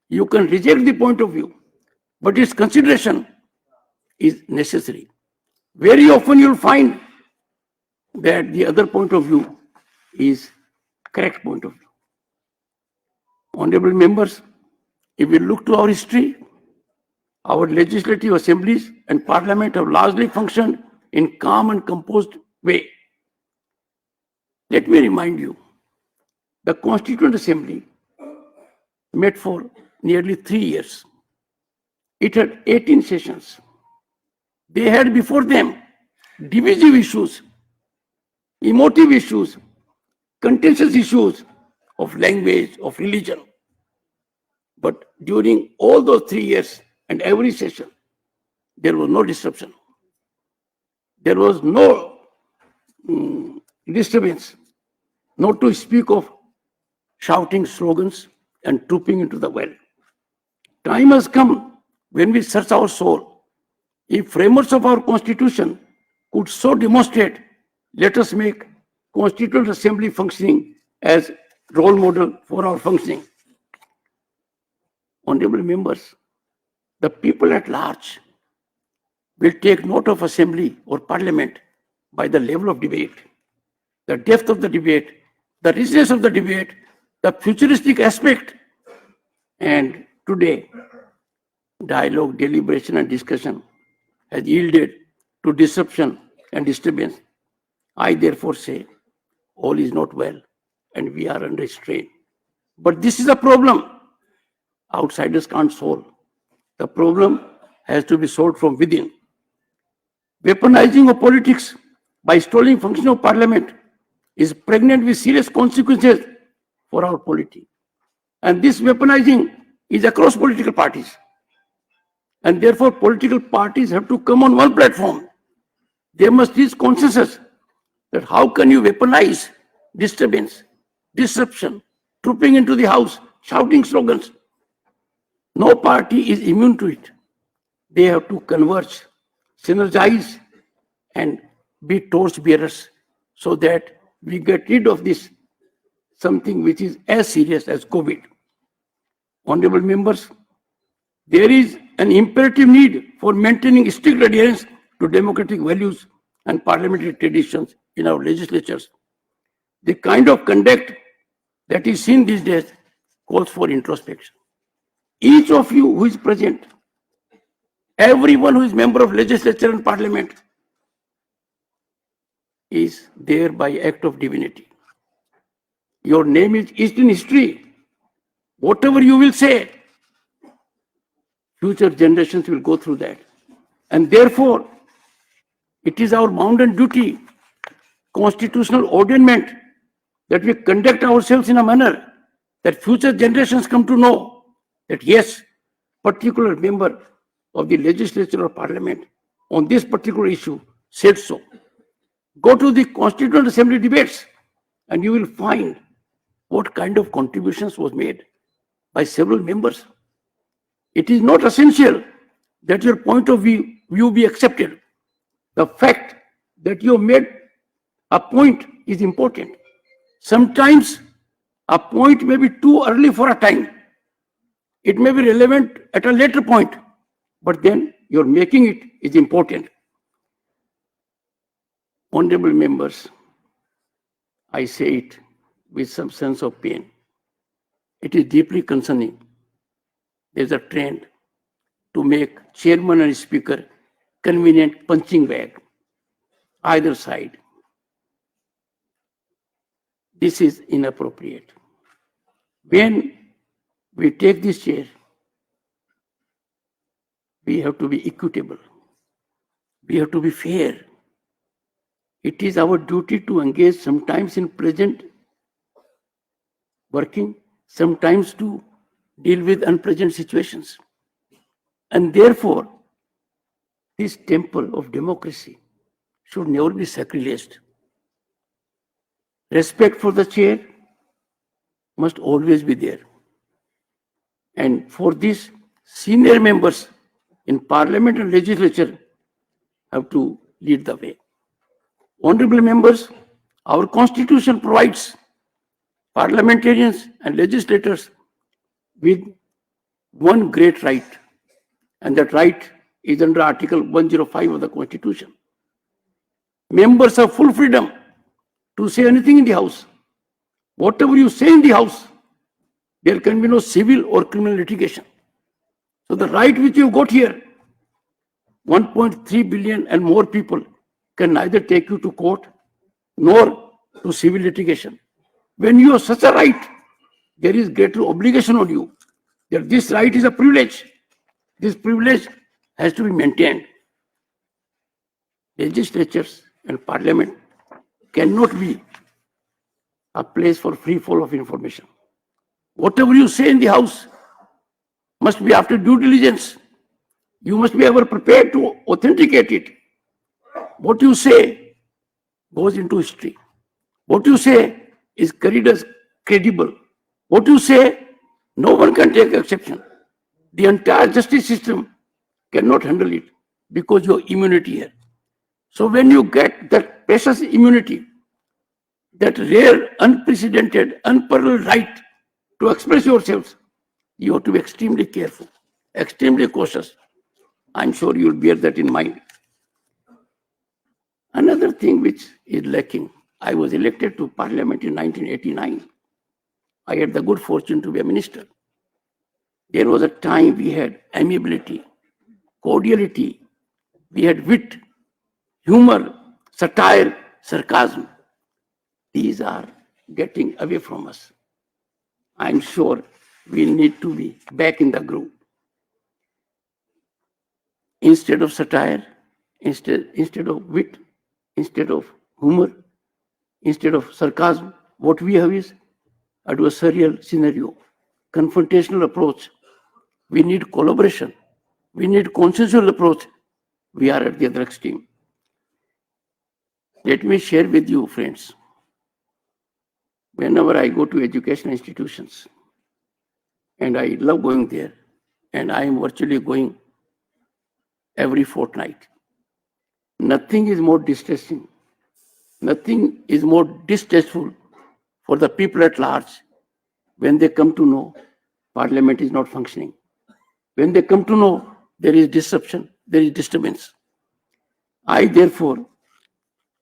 you can reject the point of view, but its consideration is necessary. Very often you'll find that the other point of view is correct point of view. Honorable members, if we look to our history, our legislative assemblies and parliament have largely functioned in calm and composed way. Let me remind you, the Constituent Assembly met for nearly 3 years. It had 18 sessions. They had before them divisive issues, emotive issues, contentious issues of language, of religion. But during all those 3 years and every session, there was no disruption. There was no disturbance, not to speak of shouting slogans and trooping into the well. Time has come when we search our soul. If framers of our constitution could so demonstrate, let us make Constituent Assembly functioning as role model for our functioning. Honorable members, the people at large will take note of assembly or parliament by the level of debate, the depth of the debate, the richness of the debate, the futuristic aspect. And today, dialogue, deliberation, and discussion has yielded to disruption and disturbance, I therefore say all is not well and we are under strain. But this is a problem outsiders can't solve. The problem has to be solved from within. Weaponizing of politics by stalling function of parliament is pregnant with serious consequences for our polity. And this weaponizing is across political parties. And therefore, political parties have to come on one platform. They must reach consensus that how can you weaponize disturbance, disruption, trooping into the house, shouting slogans. No party is immune to it. They have to converge, synergize, and be torch bearers so that we get rid of this something which is as serious as COVID. Honorable members, there is an imperative need for maintaining strict adherence to democratic values and parliamentary traditions in our legislatures. The kind of conduct that is seen these days calls for introspection. Each of you who is present, everyone who is member of legislature and parliament is there by act of divinity. Your name is etched in history. Whatever you will say, future generations will go through that. And therefore, it is our bounden duty, constitutional ordainment, that we conduct ourselves in a manner that future generations come to know that yes, particular member of the legislature or parliament on this particular issue said so. Go to the Constituent Assembly debates and you will find what kind of contributions was made by several members. It is not essential that your point of view be accepted. The fact that you have made a point is important. Sometimes a point may be too early for a time. It may be relevant at a later point, but then your making it is important. Honorable members, I say it with some sense of pain. It is deeply concerning. There is a trend to make chairman and speaker convenient punching bag, either side. This is inappropriate. When we take this chair, we have to be equitable. We have to be fair. It is our duty to engage sometimes in present working, sometimes to deal with unpleasant situations. And therefore, this temple of democracy should never be sacrileged. Respect for the chair must always be there. And for this, senior members in parliament and legislature have to lead the way. Honorable members, our constitution provides parliamentarians and legislators with one great right, and that right is under Article 105 of the Constitution. Members have full freedom to say anything in the House. Whatever you say in the House, there can be no civil or criminal litigation. So the right which you got here, 1.3 billion and more people can neither take you to court nor to civil litigation. When you have such a right, there is greater obligation on you that this right is a privilege. This privilege has to be maintained. Legislatures and parliament cannot be a place for free fall of information. Whatever you say in the House must be after due diligence. You must be ever prepared to authenticate it. What you say goes into history. What you say is carried as credible. What you say, no one can take exception. The entire justice system cannot handle it because you have immunity here. So when you get that precious immunity, that rare, unprecedented, unparalleled right to express yourselves, you have to be extremely careful, extremely cautious. I'm sure you'll bear that in mind. Another thing which is lacking, I was elected to parliament in 1989. I had the good fortune to be a minister. There was a time we had amiability, cordiality, we had wit, humor, satire, sarcasm. These are getting away from us. I'm sure we need to be back in the groove. Instead of satire, instead of wit, instead of humor, instead of sarcasm, what we have is adversarial scenario, confrontational approach. We need collaboration. We need consensual approach. We are at the other extreme. Let me share with you, friends. Whenever I go to educational institutions, and I love going there, and I am virtually going every fortnight. Nothing is more distressing, nothing is more distasteful for the people at large when they come to know Parliament is not functioning. When they come to know there is disruption, there is disturbance. I therefore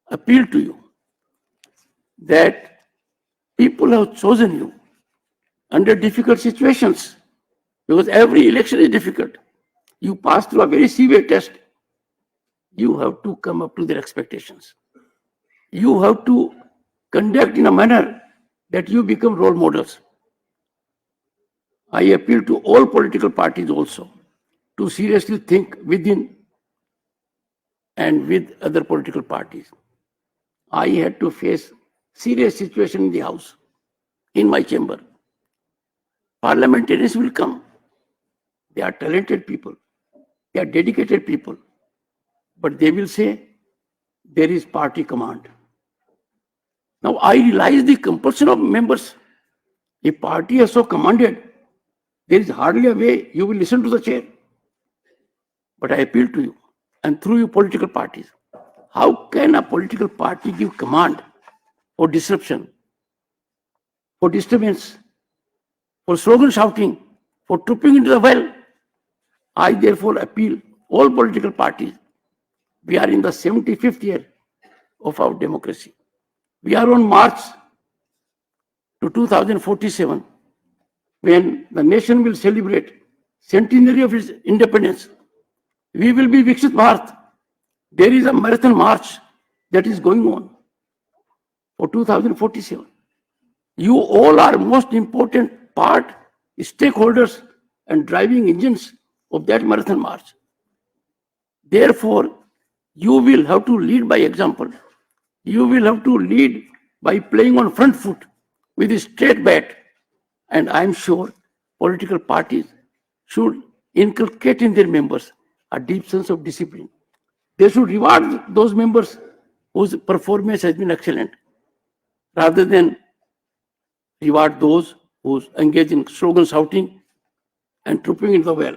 appeal to you that people have chosen you under difficult situations, because every election is difficult. You pass through a very severe test. You have to come up to their expectations. You have to conduct in a manner that you become role models. I appeal to all political parties also to seriously think within and with other political parties. I had to face serious situation in the House, in my chamber. Parliamentarians will come. They are talented people. They are dedicated people. But they will say, there is party command. Now I realize the compulsion of members. If party has so commanded, there is hardly a way you will listen to the chair. But I appeal to you, and through you political parties, how can a political party give command for disruption, for disturbance, for slogan shouting, for trooping into the well? I therefore appeal all political parties. We are in the 75th year of our democracy. We are on march to 2047, when the nation will celebrate centenary of its independence. We will be Viksit Bharat. There is a marathon march that is going on for 2047. You all are most important part, stakeholders and driving engines of that marathon march. Therefore, you will have to lead by example. You will have to lead by playing on front foot with a straight bat. And I am sure political parties should inculcate in their members a deep sense of discipline. They should reward those members whose performance has been excellent, rather than reward those who engage in slogan shouting and trooping into the well.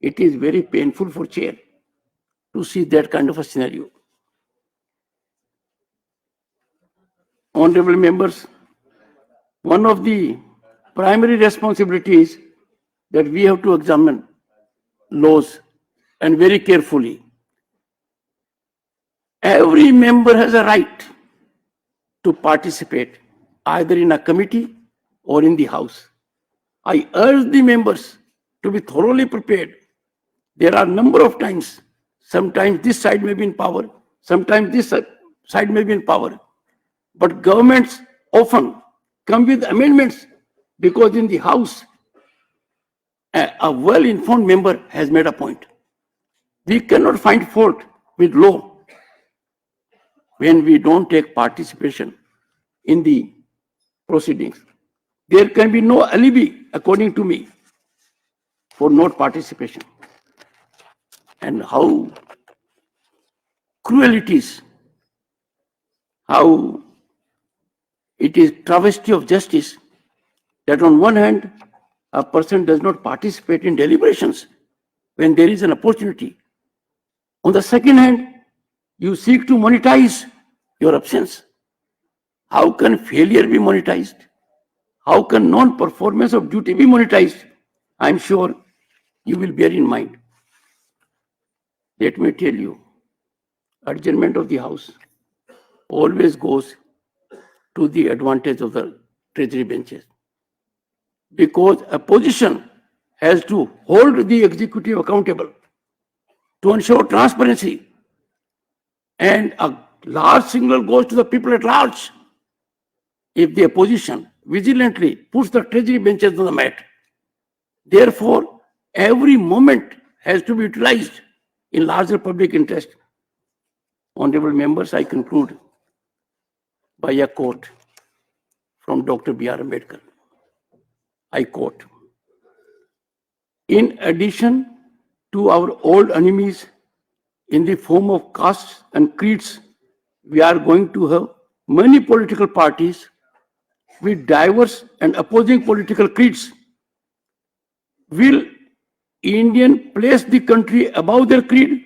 It is very painful for chair to see that kind of a scenario. Honorable members, one of the primary responsibilities that we have to examine laws and very carefully. Every member has a right to participate either in a committee or in the House. I urge the members to be thoroughly prepared. There are a number of times, sometimes this side may be in power, sometimes this side may be in power, but governments often come with amendments because in the House, a well-informed member has made a point. We cannot find fault with law when we don't take participation in the proceedings. There can be no alibi, according to me, for not participation. And how cruel it is, how it is travesty of justice that on one hand, a person does not participate in deliberations when there is an opportunity. On the second hand, you seek to monetize your absence. How can failure be monetized? How can non-performance of duty be monetized? I'm sure you will bear in mind. Let me tell you, adjournment of the House always goes to the advantage of the treasury benches, because opposition has to hold the executive accountable to ensure transparency, and a large signal goes to the people at large if the opposition vigilantly puts the treasury benches on the mat. Therefore, every moment has to be utilized in larger public interest. Honorable members, I conclude by a quote from Dr. B.R. Ambedkar. I quote, "In addition to our old enemies in the form of castes and creeds, we are going to have many political parties with diverse and opposing political creeds. Will Indian place the country above their creed,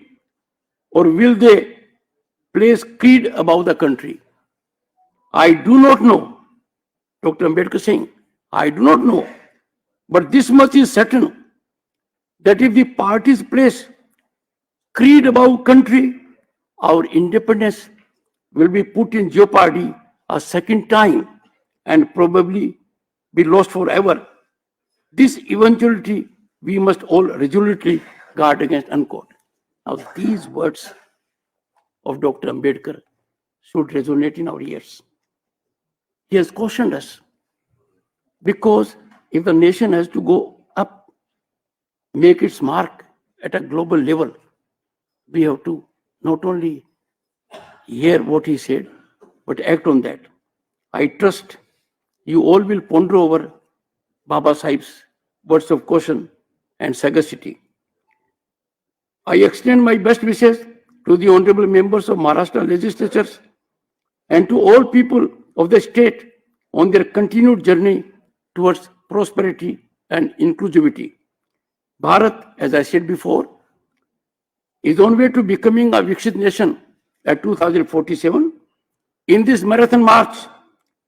or will they place creed above the country? I do not know." Dr. Ambedkar saying, "I do not know, but this much is certain, that if the parties place creed above country, our independence will be put in jeopardy a second time and probably be lost forever. This eventuality we must all resolutely guard against," unquote. Now, these words of Dr. Ambedkar should resonate in our ears. He has cautioned us, because if the nation has to go up, make its mark at a global level, we have to not only hear what he said, but act on that. I trust you all will ponder over Baba Sahib's words of caution and sagacity. I extend my best wishes to the honorable members of Maharashtra legislatures and to all people of the state on their continued journey towards prosperity and inclusivity. Bharat, as I said before, is on way to becoming a Viksit nation at 2047. In this marathon march,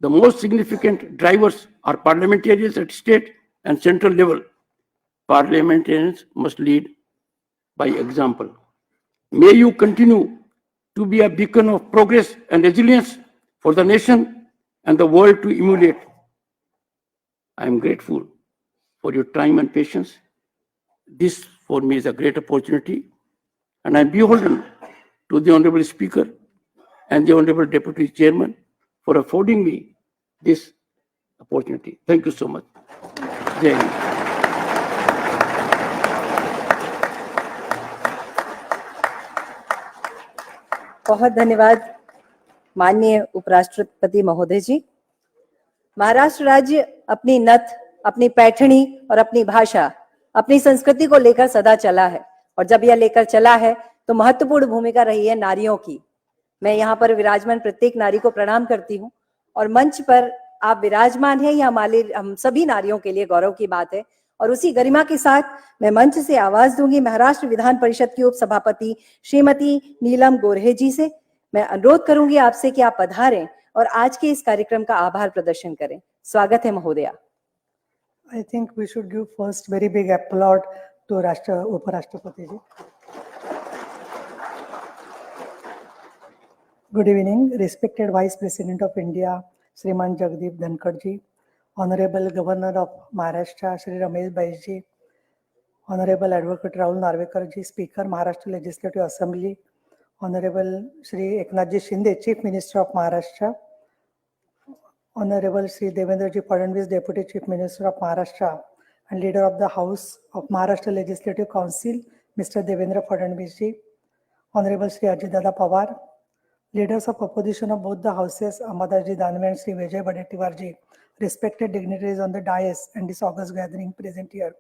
the most significant drivers are parliamentarians at state and central level. Parliamentarians must lead by example. May you continue to be a beacon of progress and resilience for the nation and the world to emulate. I am grateful for your time and patience. This for me is a great opportunity, and I am beholden to the Honorable Speaker and the Honorable Deputy Chairman for affording me this opportunity. Thank you so much. Jai Hind. बहुत धन्यवाद माननीय उपराष्ट्रपति महोदय जी। महाराष्ट्र राज्य अपनी नथ, अपनी पैठणी और अपनी भाषा, अपनी संस्कृति को लेकर सदा चला है, और जब यह लेकर चला है तो महत्वपूर्ण भूमिका रही है नारियों की। मैं यहाँ पर विराजमान प्रत्येक नारी को प्रणाम करती हूँ, और मंच पर आप विराजमान हैं, यह हम सभी नारियों के लिए गौरव की बात है। और उसी गरिमा के साथ मैं मंच से आवाज दूंगी महाराष्ट्र विधान परिषद की उप सभापति श्रीमती नीलम गोरे जी से। मैं अनुरोध करूंगी आपसे कि आप पधारें और आज के इस कार्यक्रम का आभार प्रदर्शन करें। स्वागत है महोदया। I think we should give first very big applaud to Uparashtrapati ji. Good evening, respected Vice President of India, Shriman Jagdeep Dhankad ji, Honorable Governor of Maharashtra, Shri Ramesh Bais ji, Honorable Advocate Rahul Narvekar ji, Speaker, Maharashtra Legislative Assembly, Honorable Shri Eknath ji Shinde, Chief Minister of Maharashtra, Honorable Shri Devendra ji Fadnavis, Deputy Chief Minister of Maharashtra and Leader of the House of Maharashtra Legislative Council, Mr. Devendra Fadnavis ji, Honorable Shri Ajit Dada Pawar, Leaders of Opposition of both the Houses, Amadas ji Danve and Shri Vijay Badettiwar ji, respected dignitaries on the dais and this august gathering present here.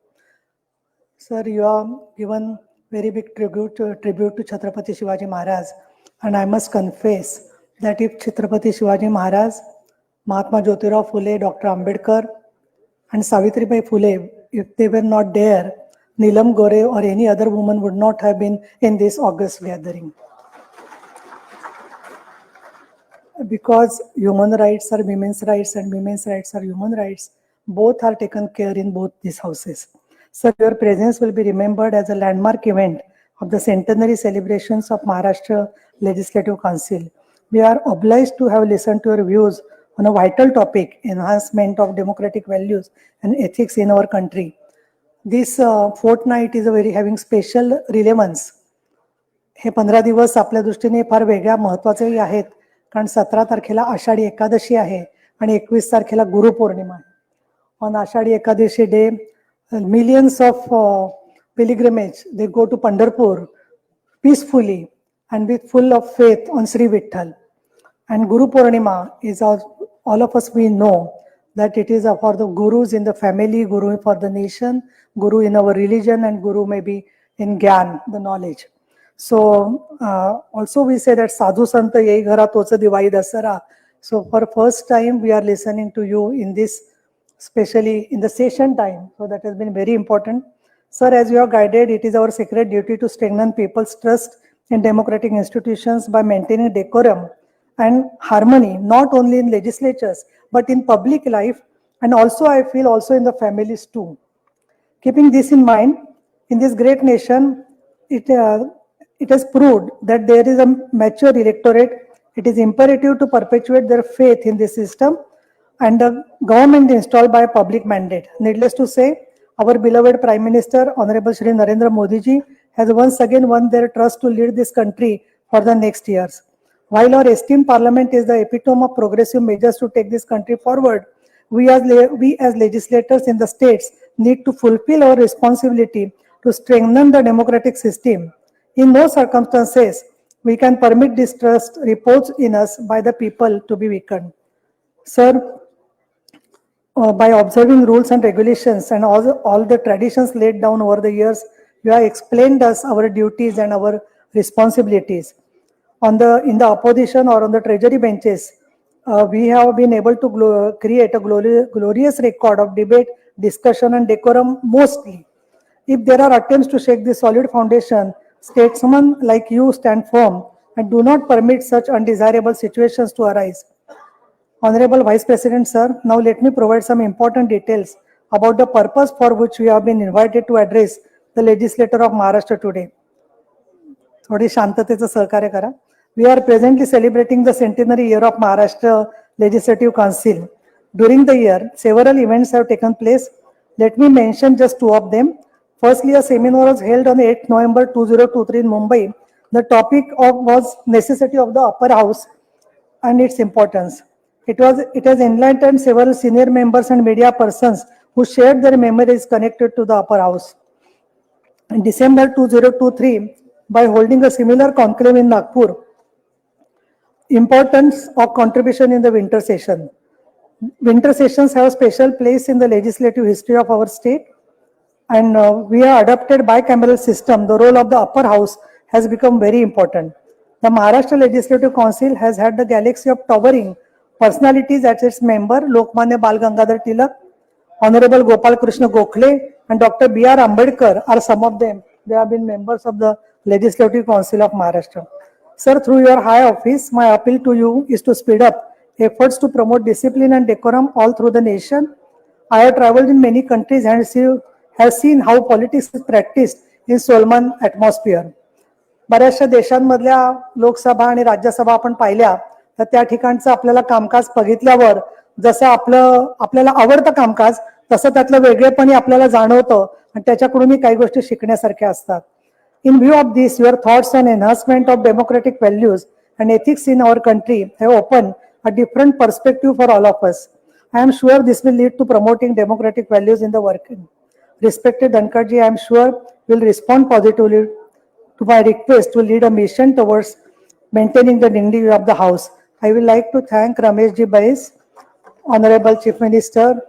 Sir, you have given very big tribute to Chhatrapati Shivaji Maharaj, and I must confess that if Chhatrapati Shivaji Maharaj, Mahatma Jyotirao Phule, Dr. Ambedkar and Savitribai Phule, if they were not there, Neelam Gore or any other woman would not have been in this august gathering. Because human rights are women's rights and women's rights are human rights, both are taken care in both these houses. Sir, your presence will be remembered as a landmark event of the centenary celebrations of Maharashtra Legislative Council. We are obliged to have listened to your views on a vital topic, enhancement of democratic values and ethics in our country. This fortnight is a very having special relevance. हे 15 दिवस आपल्या दृष्टीने फार वेगळ्या महत्वाचेही आहेत, कारण 17 तारखेला आषाढी एकादशी आहे आणि 21 तारखेला गुरुपौर्णिमा आहे. On Ashadi Ekadashi day, millions of pilgrimage, they go to Pandharpur peacefully and with full of faith on Sri Vitthal. And Guru Purnima is all of us, we know that it is for the gurus in the family, guru for the nation, guru in our religion, and guru maybe in Gyan, the knowledge. So also we say that Sadhu Santa Yei Ghara Tocha Diwali Dasara. So for first time we are listening to you in this, especially in the session time. So that has been very important. Sir, as you are guided, it is our sacred duty to strengthen people's trust in democratic institutions by maintaining decorum and harmony, not only in legislatures, but in public life, and also I feel also in the families too. Keeping this in mind, in this great nation, it has proved that there is a mature electorate. It is imperative to perpetuate their faith in this system and the government installed by public mandate. Needless to say, our beloved Prime Minister, Honorable Shri Narendra Modi ji, has once again won their trust to lead this country for the next years. While our esteemed Parliament is the epitome of progressive measures to take this country forward, we as legislators in the states need to fulfill our responsibility to strengthen the democratic system. In no circumstances we can permit distrust reposed in us by the people to be weakened. Sir, by observing rules and regulations and all the traditions laid down over the years, you have explained us our duties and our responsibilities. In the opposition or on the treasury benches, we have been able to create a glorious record of debate, discussion and decorum mostly. If there are attempts to shake this solid foundation, statesmen like you stand firm and do not permit such undesirable situations to arise. Honorable Vice President, sir, now let me provide some important details about the purpose for which we have been invited to address the legislature of Maharashtra today. थोड़ी शांततेचं सहकार्य करा. We are presently celebrating the centenary year of Maharashtra Legislative Council. During the year, several events have taken place. Let me mention just two of them. Firstly, a seminar was held on 8 November 2023 in Mumbai. The topic was necessity of the upper house and its importance. It has enlightened several senior members and media persons who shared their memories connected to the upper house. In December 2023, by holding a similar conclave in Nagpur, importance of contribution in the winter session. Winter sessions have a special place in the legislative history of our state, and we have adopted bicameral system. The role of the upper house has become very important. The Maharashtra Legislative Council has had the galaxy of towering personalities as its member. Lokmanya Bal Gangadhar Tilak, Honorable Gopal Krishna Gokhale and Dr. B.R. Ambedkar are some of them. They have been members of the Legislative Council of Maharashtra. Sir, through your high office, my appeal to you is to speed up efforts to promote discipline and decorum all through the nation. I have traveled in many countries and have seen how politics is practiced in Solomon atmosphere. बऱ्याचशा देशांमधल्या लोकसभा आणि राज्यसभा आपण पाहिल्या तर त्या ठिकाणचं आपल्याला कामकाज बघितल्यावर जसं आपल्याला आवडतं कामकाज तसं त्यातलं वेगळेपणी आपल्याला जाणवतं आणि त्याच्याकडूनही काही गोष्टी शिकण्यासारख्या असतात. In view of this, your thoughts on enhancement of democratic values and ethics in our country have opened a different perspective for all of us. I am sure this will lead to promoting democratic values in the working. Respected Dhankarji, I am sure will respond positively to my request to lead a mission towards maintaining the dignity of the House. I would like to thank Ramesh Ji Bais, Honorable Chief Minister,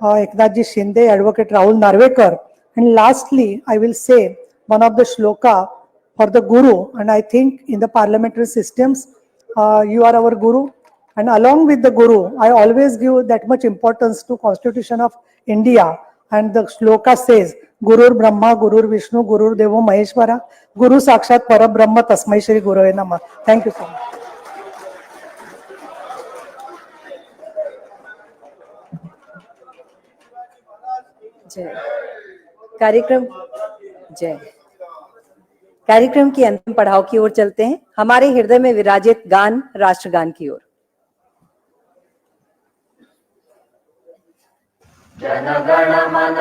Eknath Ji Shinde, Advocate Rahul Narvekar, and lastly, I will say one of the shloka for the Guru, and I think in the parliamentary systems, you are our Guru, and along with the Guru, I always give that much importance to Constitution of India, and the shloka says, Gurur Brahma, Gurur Vishnu, Gurur Devo Maheshwara, Guru Sakshat Parabrahma Tasmai Shri Gurave Namah. Thank you so much. जय कार्यक्रम की अंतिम पड़ाव की ओर चलते हैं. हमारे हृदय में विराजित गान राष्ट्रगान की ओर. जनगण मन